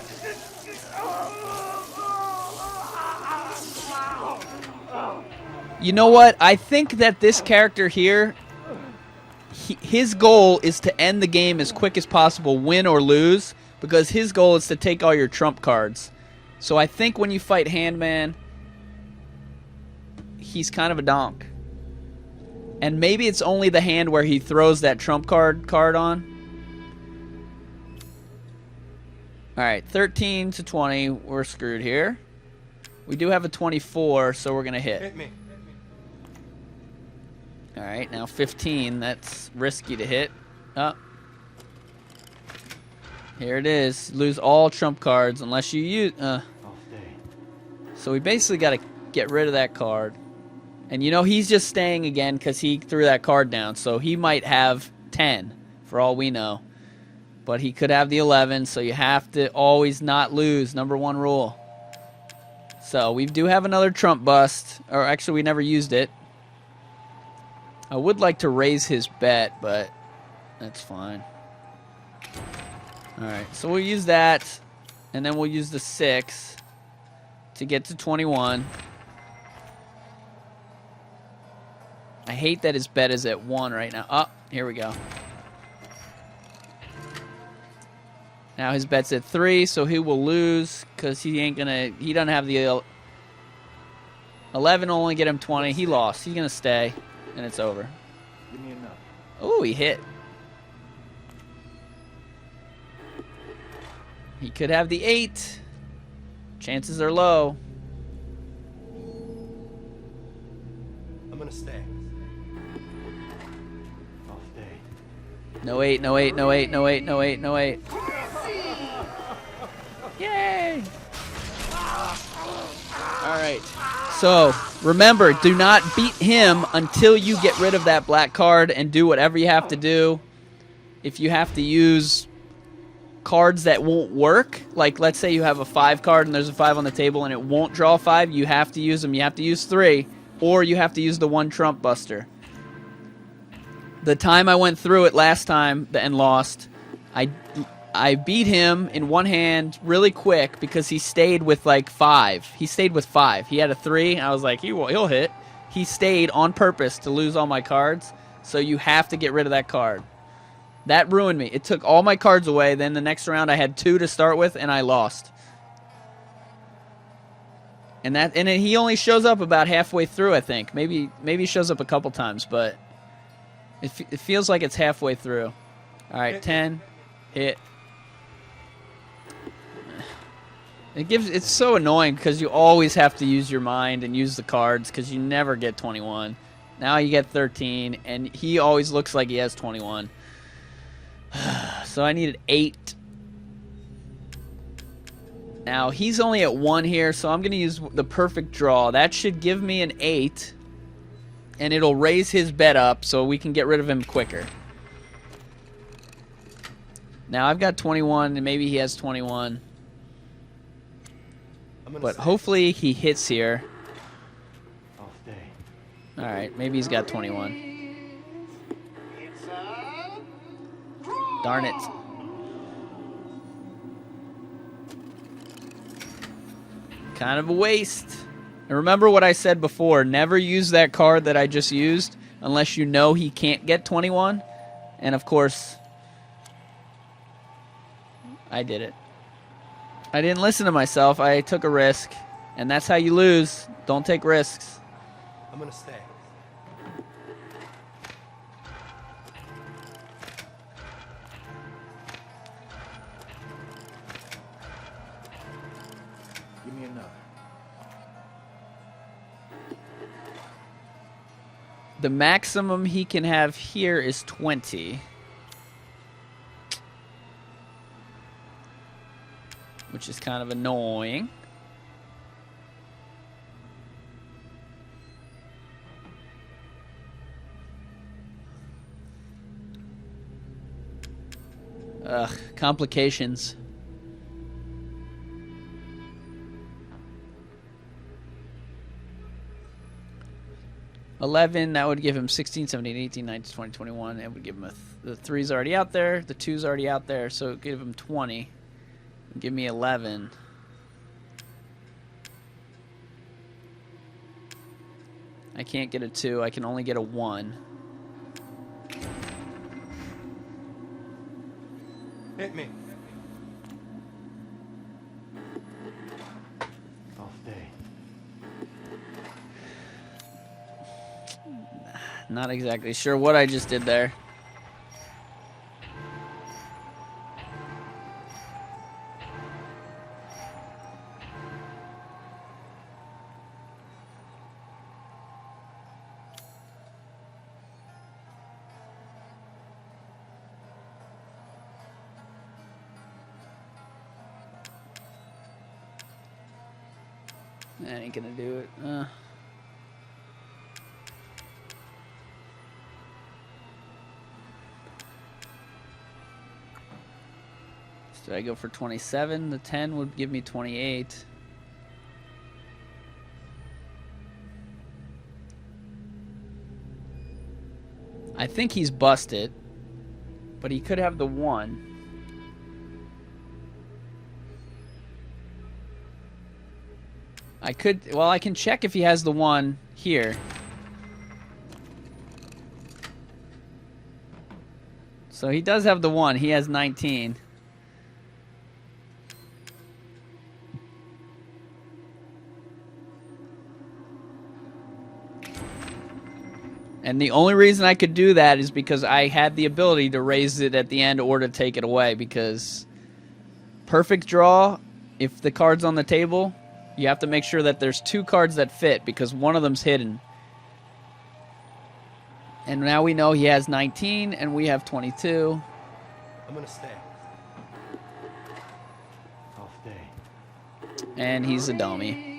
A: You know what? I think that this character here, his goal is to end the game as quick as possible, win or lose, because his goal is to take all your trump cards. So I think when you fight Handman, he's kind of a donk. And maybe it's only the hand where he throws that trump card on. All right, 13 to 20, we're screwed here. We do have a 24, so we're going to hit.
B: Hit me.
A: All right, now 15. That's risky to hit. Oh. Here it is. Lose all trump cards unless you use...
C: I'll stay.
A: So we basically got to get rid of that card. And you know, he's just staying again because he threw that card down. So he might have 10 for all we know. But he could have the 11, so you have to always not lose. Number one rule. So we do have another trump bust. Or actually, we never used it. I would like to raise his bet, but that's fine. Alright, so we'll use that. And then we'll use the 6 to get to 21. I hate that his bet is at 1 right now. Oh, here we go. Now his bet's at 3, so he will lose because he ain't gonna. He doesn't have the 11. Will only get him 20. He lost. He's gonna stay, and it's over.
C: Give me enough.
A: Oh, he hit. He could have the 8. Chances are low.
B: I'm gonna stay.
C: I'll stay.
A: No 8. No 8. No 8. No 8. No 8. No 8. Yay! Alright. So, remember, do not beat him until you get rid of that black card and do whatever you have to do. If you have to use cards that won't work, like let's say you have a 5 card and there's a 5 on the table and it won't draw 5, you have to use them. You have to use 3, or you have to use the 1 trump buster. The time I went through it last time and lost, I beat him in one hand really quick because he stayed with like 5. He stayed with 5. He had a 3. I was like, he'll hit. He stayed on purpose to lose all my cards. So you have to get rid of that card. That ruined me. It took all my cards away. Then the next round I had 2 to start with, and I lost. And then he only shows up about halfway through, I think. Maybe he shows up a couple times, but it feels like it's halfway through. All right, 10, hit. It's so annoying because you always have to use your mind and use the cards because you never get 21. Now you get 13, and he always looks like he has 21. So I needed 8. Now he's only at 1 here, so I'm going to use the perfect draw. That should give me an 8, and it'll raise his bet up so we can get rid of him quicker. Now I've got 21, and maybe he has 21. But hopefully he hits here.
C: I'll stay.
A: Alright, maybe he's got 21. Darn it. Kind of a waste. And remember what I said before. Never use that card that I just used unless you know he can't get 21. And of course, I did it. I didn't listen to myself. I took a risk. And that's how you lose. Don't take risks.
B: I'm gonna stay.
C: Give me enough.
A: The maximum he can have here is 20. Which is kind of annoying. Ugh, complications. $11, that would give him 16, 17, 18, 19, 20, 21. It would give him the 3's already out there. The 2's already out there, so it would give him 20. Give me 11. I can't get a 2. I can only get a 1.
B: Hit me.
C: I'll stay.
A: Not exactly sure what I just did there. That ain't gonna do it. So I go for 27. The 10 would give me 28. I think he's busted, but he could have the 1. I can check if he has the 1 here. So he does have the 1. He has 19. And the only reason I could do that is because I had the ability to raise it at the end or to take it away, because perfect draw, if the card's on the table, you have to make sure that there's 2 cards that fit, because one of them's hidden. And now we know he has 19 and we have 22.
B: I'm gonna stay.
C: I'll stay.
A: And he's a dummy.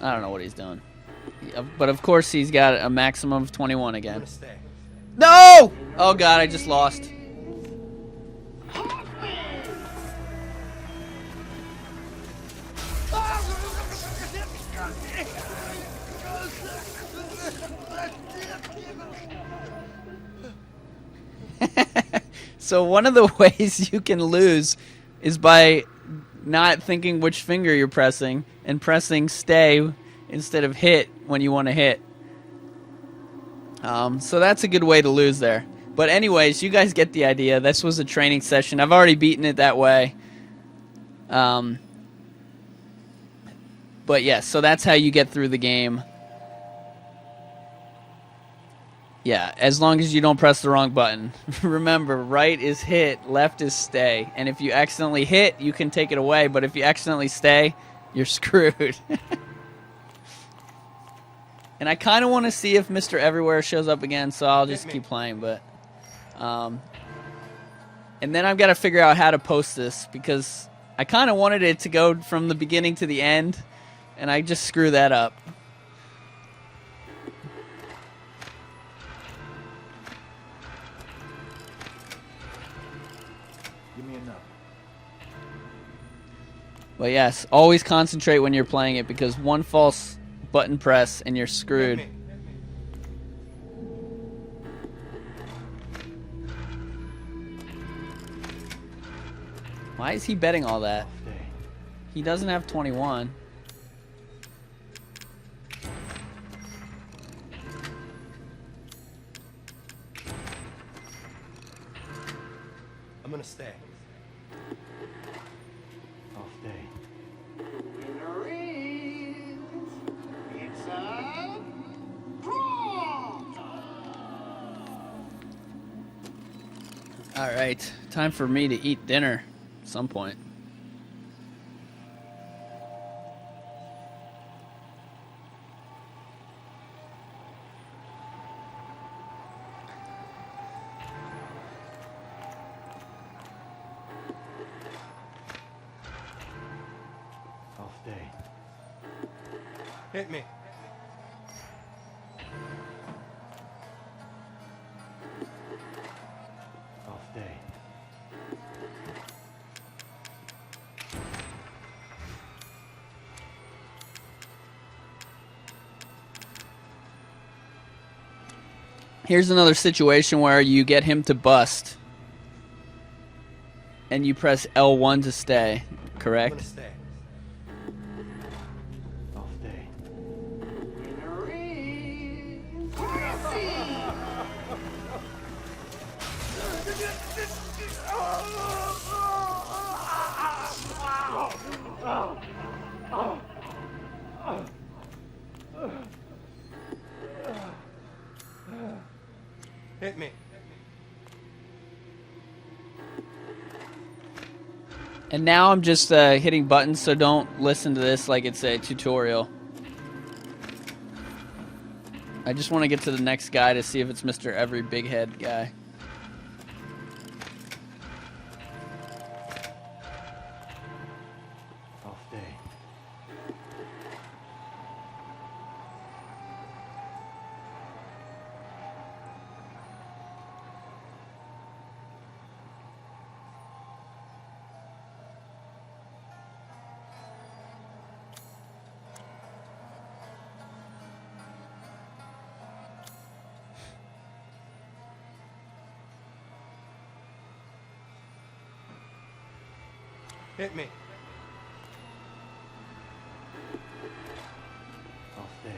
A: I don't know what he's doing. But of course he's got a maximum of 21
B: I'm
A: again.
B: gonna stay.
A: No! Oh god, I just lost. So one of the ways you can lose is by not thinking which finger you're pressing and pressing stay instead of hit when you want to hit. So that's a good way to lose there. But anyways, you guys get the idea. This was a training session. I've already beaten it that way. But yes, so that's how you get through the game. Yeah, as long as you don't press the wrong button. Remember, right is hit, left is stay. And if you accidentally hit, you can take it away. But if you accidentally stay, you're screwed. And I kind of want to see if Mr. Everywhere shows up again, so I'll just keep playing. But, and then I've got to figure out how to post this, because I kind of wanted it to go from the beginning to the end, and I just screw that up.
C: Give me enough.
A: But yes, always concentrate when you're playing it, because one false button press and you're screwed.
B: Hit me.
A: Why is he betting all that?
C: I'll stay.
A: He doesn't have 21.
B: I'm gonna stay.
C: I'll stay.
D: Winner is... It's a... draw!
A: All right, time for me to eat dinner at some point.
B: Hit me.
C: Off day.
A: Here's another situation where you get him to bust. And you press L1 to stay,
B: I'm gonna
A: correct?
B: stay.
C: Off day.
D: In the ring. Crazy.
B: Hit me.
A: And now I'm just hitting buttons, so don't listen to this like it's a tutorial. I just want to get to the next guy to see if it's Mr. Every Big Head guy.
C: Off day.
B: Hit me.
C: Off day.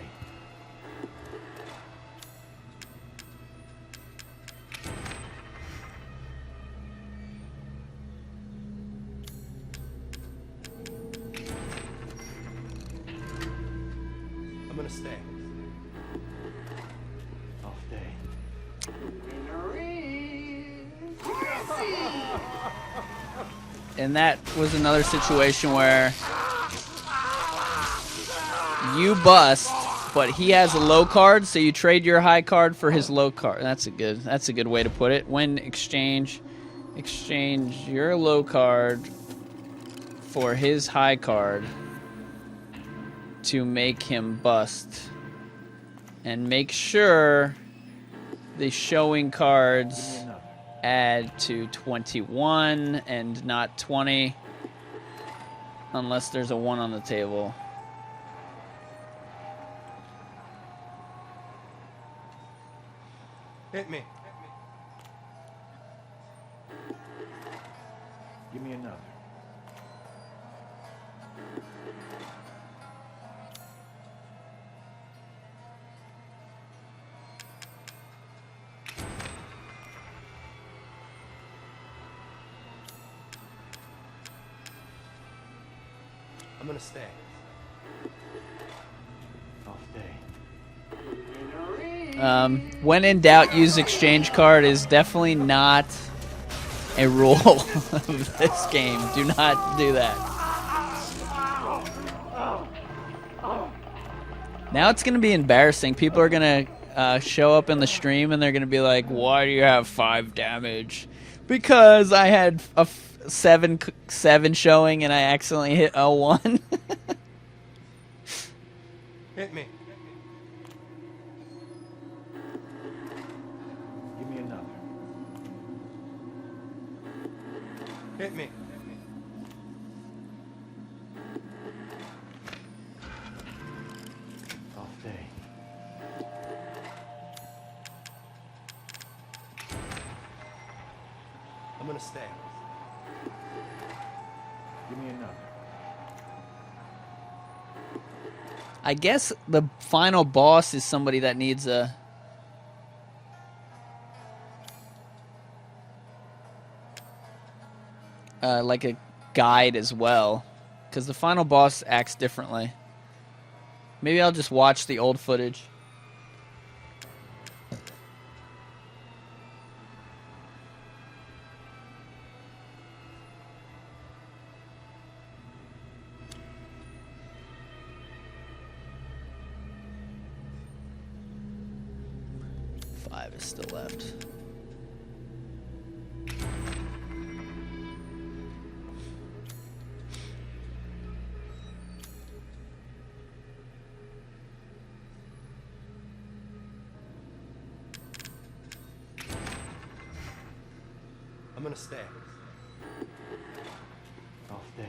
B: I'm gonna stay.
C: Off day.
D: In the ring. Crazy.
A: And that was another situation where you bust, but he has a low card, so you trade your high card for his low card. That's a good way to put it. When exchange your low card for his high card to make him bust. And make sure the showing cards
C: Give me another.
A: add to 21 and not 20 unless there's a 1 on the table.
B: Hit me.
C: Give me another.
B: I'm gonna stay.
C: Off day.
D: In the ring.
A: When in doubt, use exchange card is definitely not a rule of this game. Do not do that. Now it's going to be embarrassing. People are going to show up in the stream and they're going to be like, why do you have 5 damage? Because I had a 7 showing and I accidentally hit L1.
B: Hit me.
C: Give me another.
B: Hit me.
C: Off day.
B: I'm gonna stay.
C: Give me another.
A: I guess the final boss is somebody that needs a... like a guide as well. Because the final boss acts differently. Maybe I'll just watch the old footage. Five is still left.
B: I'm gonna stay.
C: I'll stay.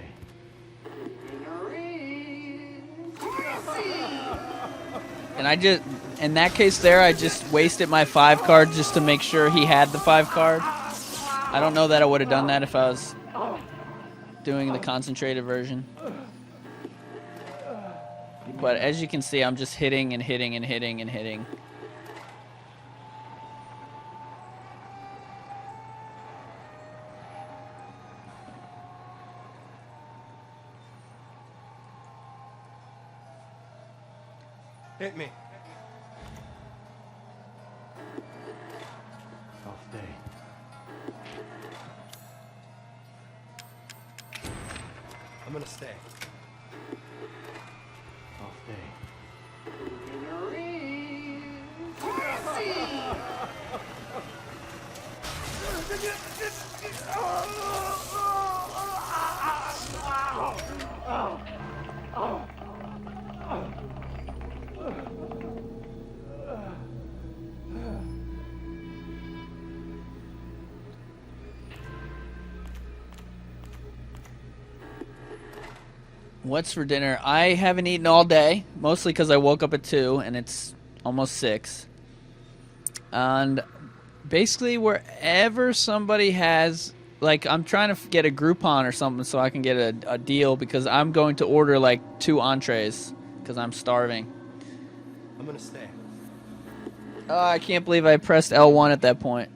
A: And I just, in that case there, I just wasted my 5 card just to make sure he had the 5 card. I don't know that I would have done that if I was doing the concentrated version. But as you can see, I'm just hitting and hitting and hitting and hitting.
B: Hit me.
C: I'll stay.
B: I'm gonna stay.
C: I'll stay.
A: What's for dinner? I haven't eaten all day, mostly because I woke up at 2 and it's almost 6. And basically wherever somebody has, like, I'm trying to get a Groupon or something so I can get a deal, because I'm going to order like 2 entrees because I'm starving.
B: I'm gonna stay.
A: Oh, I can't believe I pressed L1 at that point.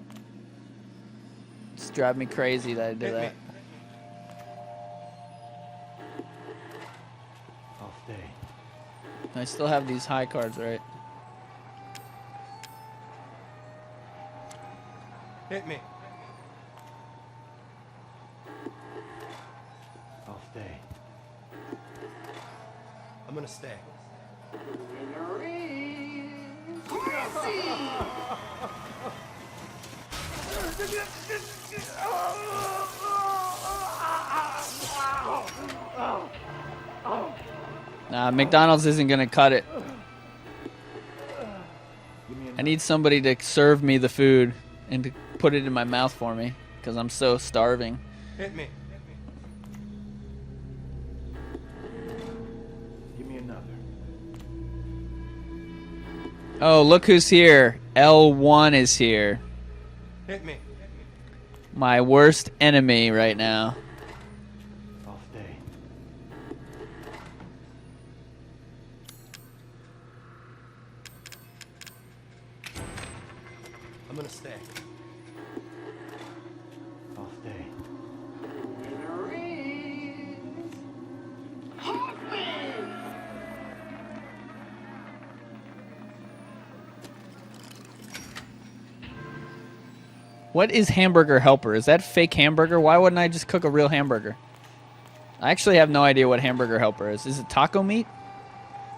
A: It's driving me crazy that I did
B: Hit me.
A: that.
C: I'll stay.
A: I still have these high cards, right?
B: Hit me.
C: I'll stay.
B: I'm gonna stay.
A: Nah, McDonald's isn't gonna cut it.
C: Give me
A: I need somebody to serve me the food and to put it in my mouth for me because I'm so starving.
B: Hit me.
C: Give me another.
A: Oh, look who's here. L1 is here.
B: Hit me.
A: My worst enemy right now.
C: I'll stay.
B: I'm gonna stay.
C: I'll stay.
D: Hoffman!
A: What is hamburger helper? Is that fake hamburger? Why wouldn't I just cook a real hamburger? I actually have no idea what hamburger helper is. Is it taco meat?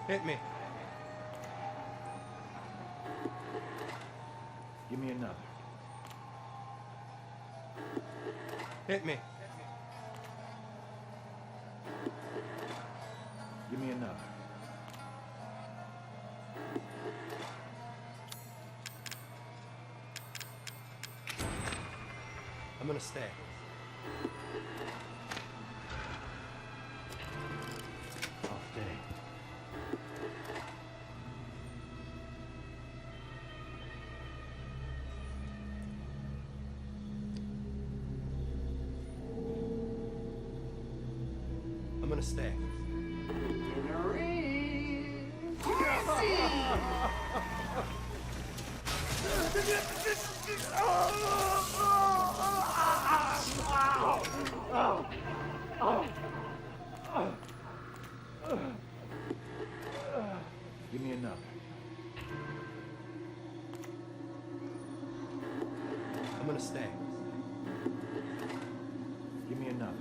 B: Hit me.
C: Give me another.
B: Hit me.
C: Give me another.
B: I'm gonna stay.
C: I'll stay.
B: I'm gonna stay.
C: Give me another.
B: I'm gonna stay.
C: Give me another.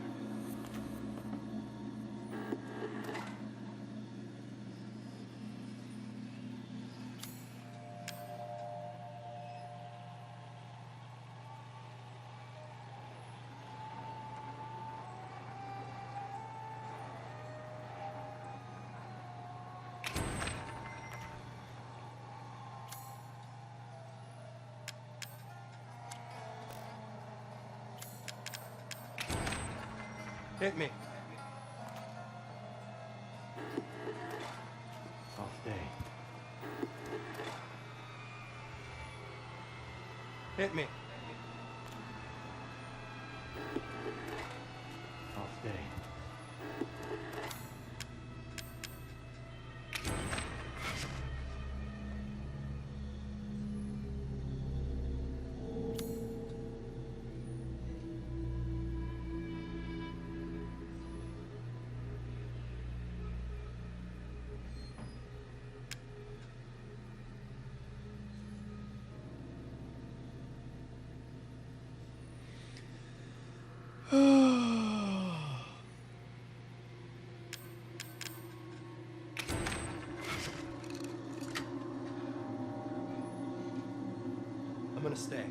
B: Hit me.
C: Off day.
B: Hit me.
C: Off day.
B: I'm gonna stay.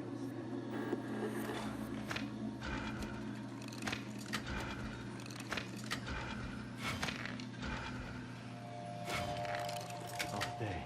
C: Off day.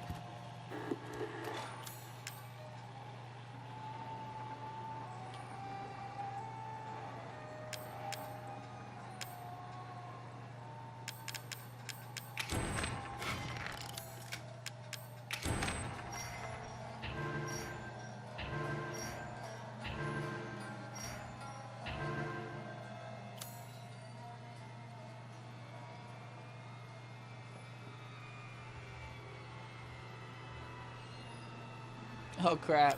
A: Oh crap.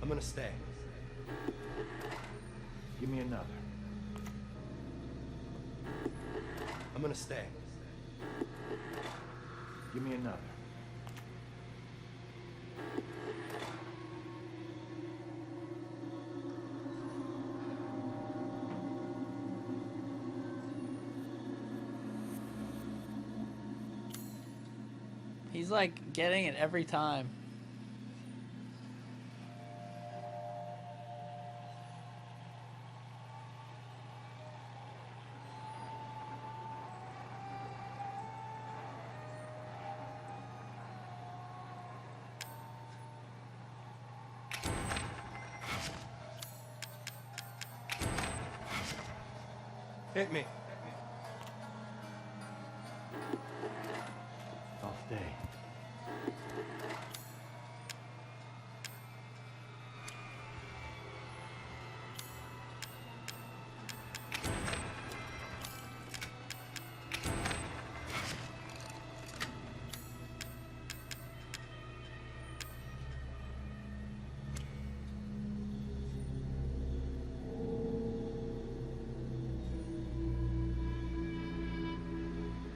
B: I'm gonna stay.
C: Give me another.
B: I'm gonna stay.
C: Give me another.
A: He's like getting it every time.
B: Hit me.
C: Off day.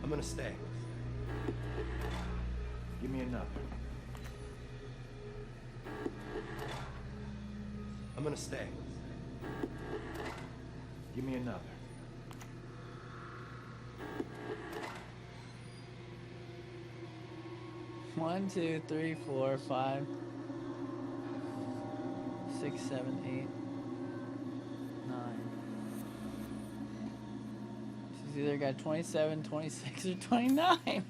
B: I'm gonna stay.
C: Give me another.
B: I'm gonna stay.
C: Give me another.
A: One, two, three, four, 5, 6, 7, 8, 9. She's either got 27, 26, or 29.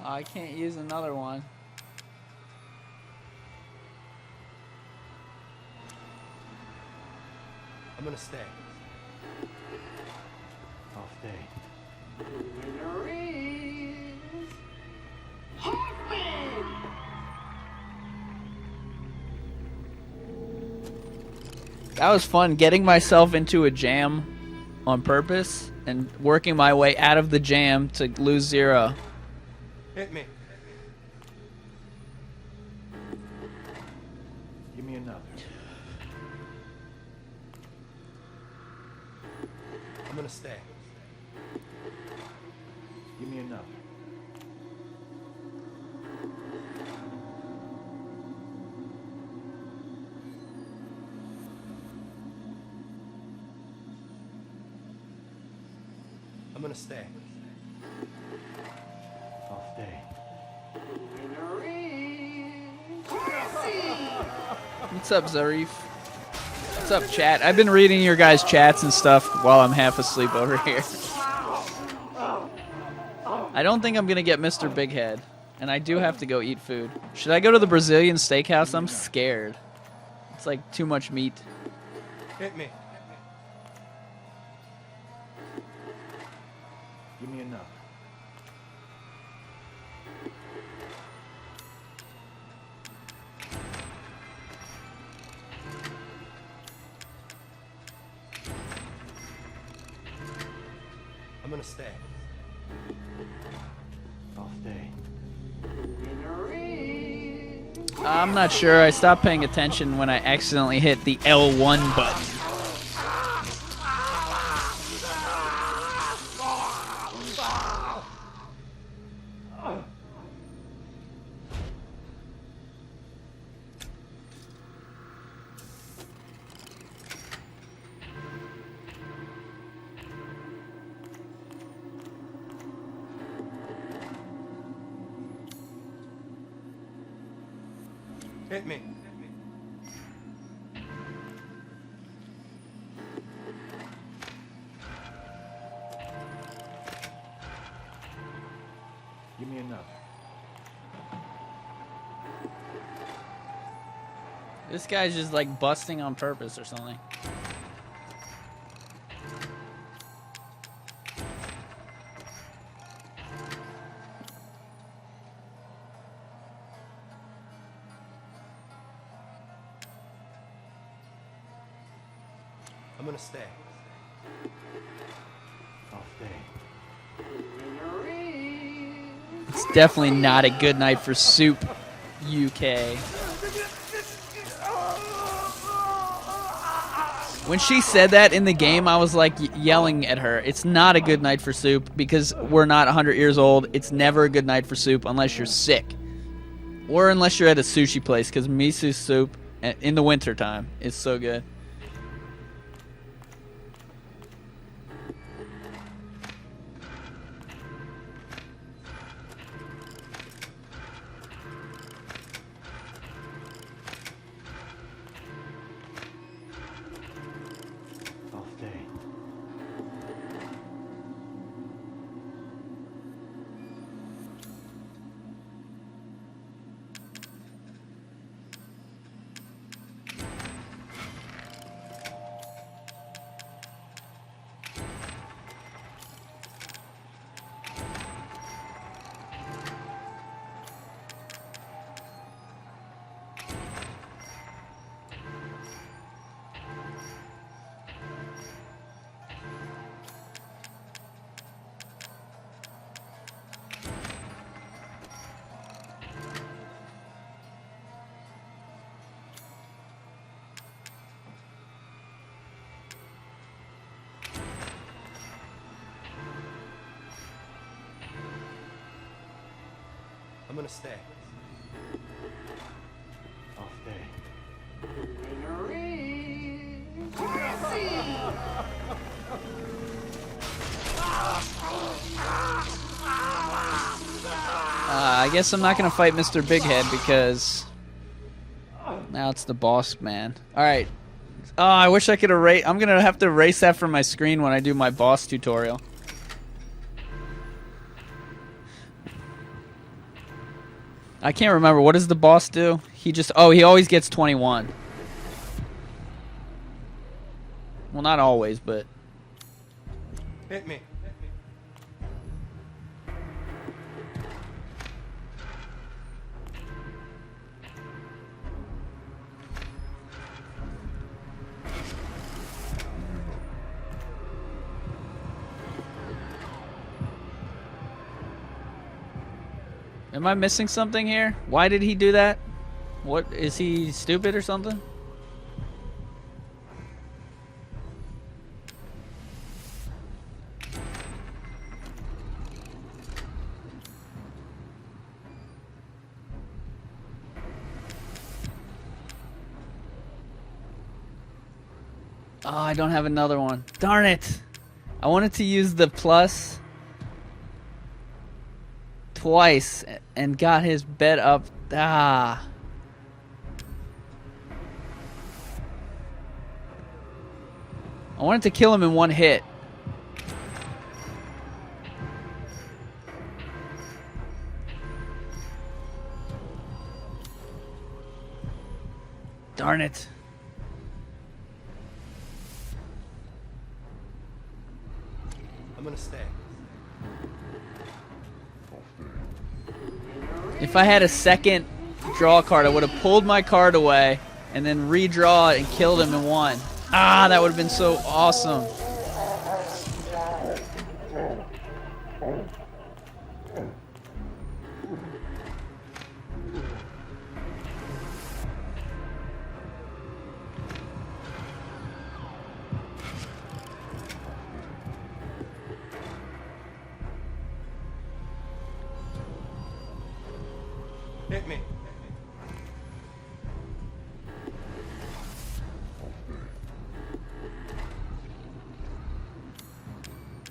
A: I can't use another one.
B: I'm gonna stay.
C: Off day.
D: Winner is Hoffman.
A: That was fun, getting myself into a jam on purpose and working my way out of the jam to lose 0.
B: Hit me.
C: Give me another.
B: stay.
C: Give me enough.
B: I'm gonna stay.
C: I'll stay.
A: What's up, Zarif? What's up, chat? I've been reading your guys' chats and stuff while I'm half asleep over here. I don't think I'm going to get Mr. Big Head, and I do have to go eat food. Should I go to the Brazilian steakhouse? I'm scared. It's like too much meat.
B: Hit me.
C: Give me enough.
B: I'm gonna stay.
C: I'll stay.
A: I'm not sure. I stopped paying attention when I accidentally hit the L1 button.
B: Hit me.
C: Give me enough.
A: This guy's just like busting on purpose or something.
B: I'm gonna stay.
C: I'll stay.
A: It's definitely not a good night for soup, UK. When she said that in the game, I was like yelling at her. It's not a good night for soup because we're not 100 years old. It's never a good night for soup unless you're sick. Or unless you're at a sushi place, because miso soup in the wintertime is so good.
C: I'll stay.
B: I'm gonna stay.
C: I'll stay.
A: I guess I'm not going to fight Mr. Big Head because now it's the boss man. All right. Oh, I wish I could erase. I'm going to have to erase that from my screen when I do my boss tutorial. I can't remember. What does the boss do? He just... Oh, he always gets 21. Well, not always, but...
B: Hit me.
A: Am I missing something here? Why did he do that? What, is he stupid or something? Oh, I don't have another one. Darn it. I wanted to use the plus twice and got his bet up. Ah. I wanted to kill him in one hit. Darn it.
B: I'm gonna stay.
A: If I had a second draw card, I would have pulled my card away and then redraw it and killed him and won. Ah, that would have been so awesome.
B: Hit me.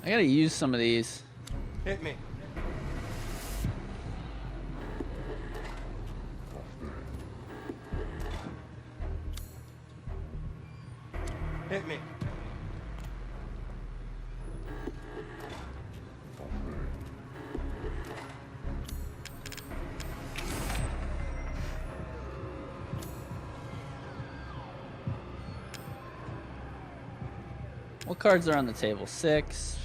A: I gotta use some of these.
B: Hit me. Hit me.
A: What cards are on the table? 6.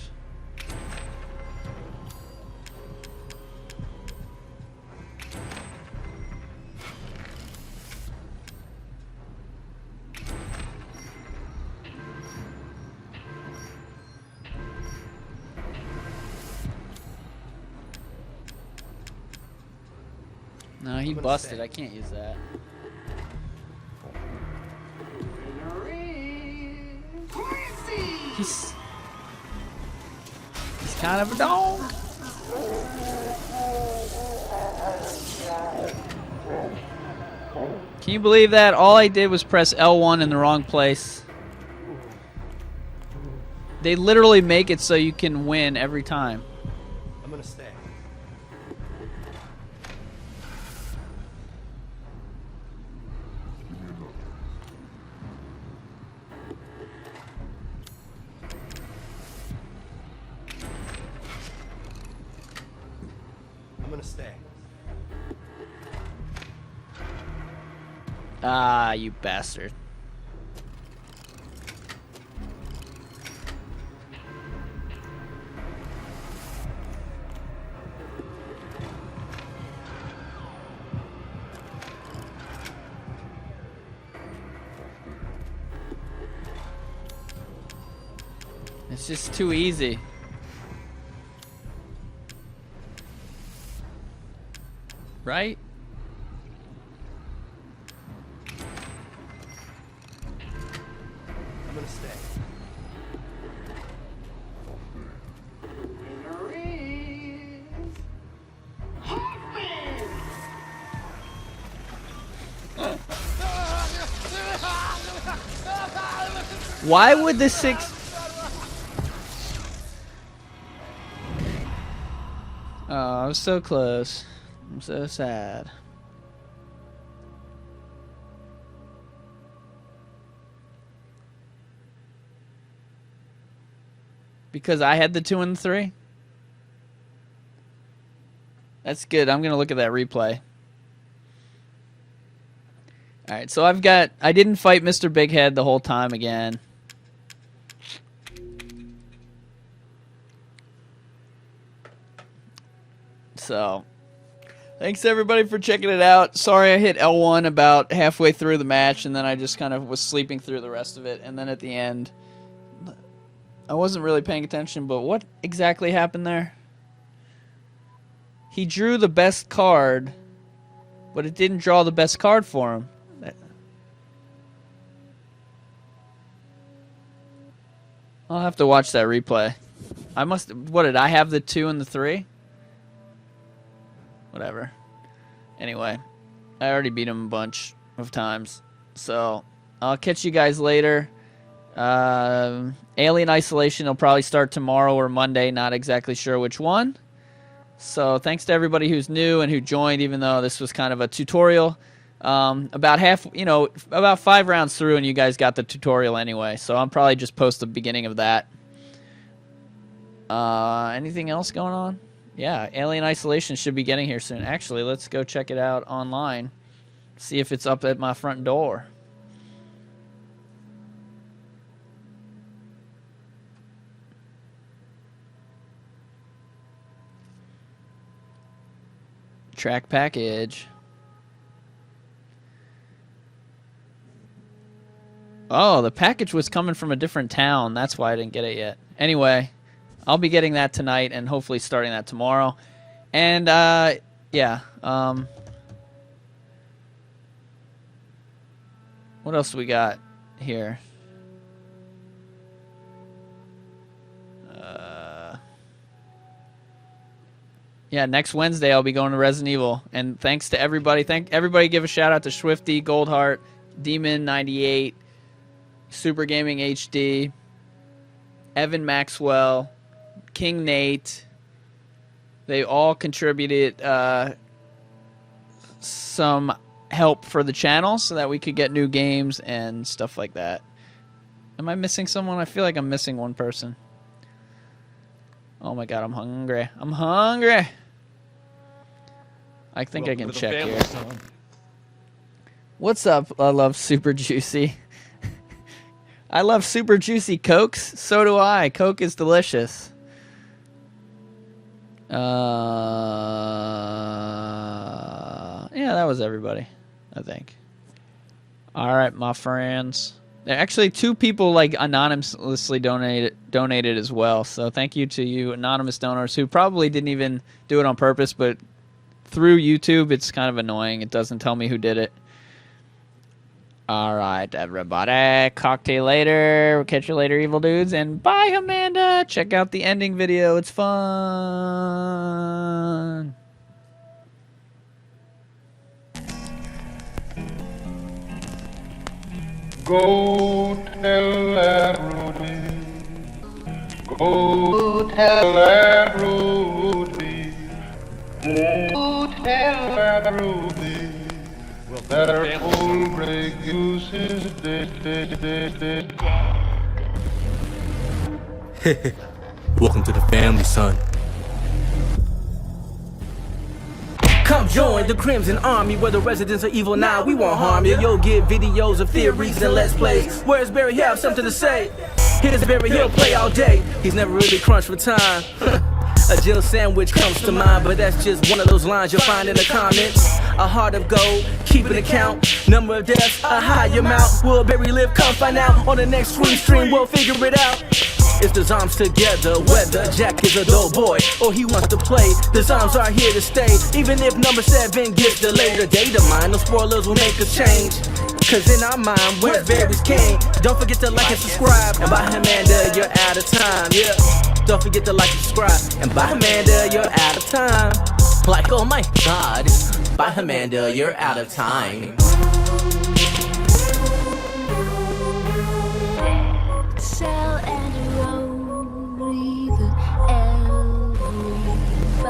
A: No, he busted. I can't use that. He's kind of a dog. Can you believe that? All I did was press L1 in the wrong place. They literally make it so you can win every time.
B: I'm gonna stay. I'm gonna stay.
A: Ah, you bastard. It's just too easy. Right?
B: I'm gonna stay.
D: Hoffman!
A: Why would the 6... Oh, I was so close. I'm so sad. Because I had the 2 and the 3? That's good. I'm going to look at that replay. Alright, so I didn't fight Mr. Big Head the whole time again. So, thanks everybody for checking it out. Sorry I hit L1 about halfway through the match and then I just kind of was sleeping through the rest of it. And then at the end, I wasn't really paying attention, but what exactly happened there? He drew the best card, but it didn't draw the best card for him. I'll have to watch that replay. What did I have, the 2 and the 3? Whatever. Anyway, I already beat him a bunch of times. So, I'll catch you guys later. Alien Isolation will probably start tomorrow or Monday. Not exactly sure which one. So thanks to everybody who's new and who joined, even though this was kind of a tutorial. About 5 rounds through, and you guys got the tutorial anyway. So I'll probably just post the beginning of that. Anything else going on? Yeah, Alien Isolation should be getting here soon. Actually, let's go check it out online. See if it's up at my front door. Track package. Oh, the package was coming from a different town. That's why I didn't get it yet. Anyway, I'll be getting that tonight and hopefully starting that tomorrow. And, yeah. What else we got here? Yeah, next Wednesday I'll be going to Resident Evil. And thanks to everybody. Thank everybody. Give a shout out to Swifty, Goldheart, Demon98, Super Gaming HD, Evan Maxwell, King Nate. They all contributed some help for the channel so that we could get new games and stuff like that. Am I missing someone? I feel like I'm missing one person. Oh my god, I'm hungry. I'm hungry. I think I can check here. What's up? I love Super Juicy. I love Super Juicy Cokes. So do I. Coke is delicious. Yeah, that was everybody, I think. All right, my friends. Actually, 2 people like anonymously donated as well. So thank you to you anonymous donors who probably didn't even do it on purpose, but through YouTube, it's kind of annoying. It doesn't tell me who did it. All right, everybody. Cocktail later. We'll catch you later, evil dudes. And bye, Amanda. Check out the ending video. It's fun.
E: Go tell that Rudy. Go tell that Rudy. Go tell that Rudy. That our old gray goose is dead.
F: Welcome to the family, son. Come join the Crimson Army where the residents are evil now. We won't harm you. You'll get videos of theories and let's plays. Where's Barry? He have something to say. Here's Barry, he'll play all day. He's never really crunched for time. A Jill sandwich comes to mind, but that's just one of those lines you'll find in the comments. A heart of gold, keep an account. Number of deaths, a high amount. Will Barry live? Come find out on the next stream. We'll figure it out. It's the Zoms together, whether Jack is a dull boy or he wants to play. The Zoms are here to stay, even if number 7 gets delayed. The data mine, no spoilers will make a change. Cause in our mind, we're Barry's king. Don't forget to like and subscribe. And by Amanda, you're out of time, yeah. Don't forget to like and subscribe. And by Amanda, you're out of time. Like, oh my god. By Amanda, you're out of time.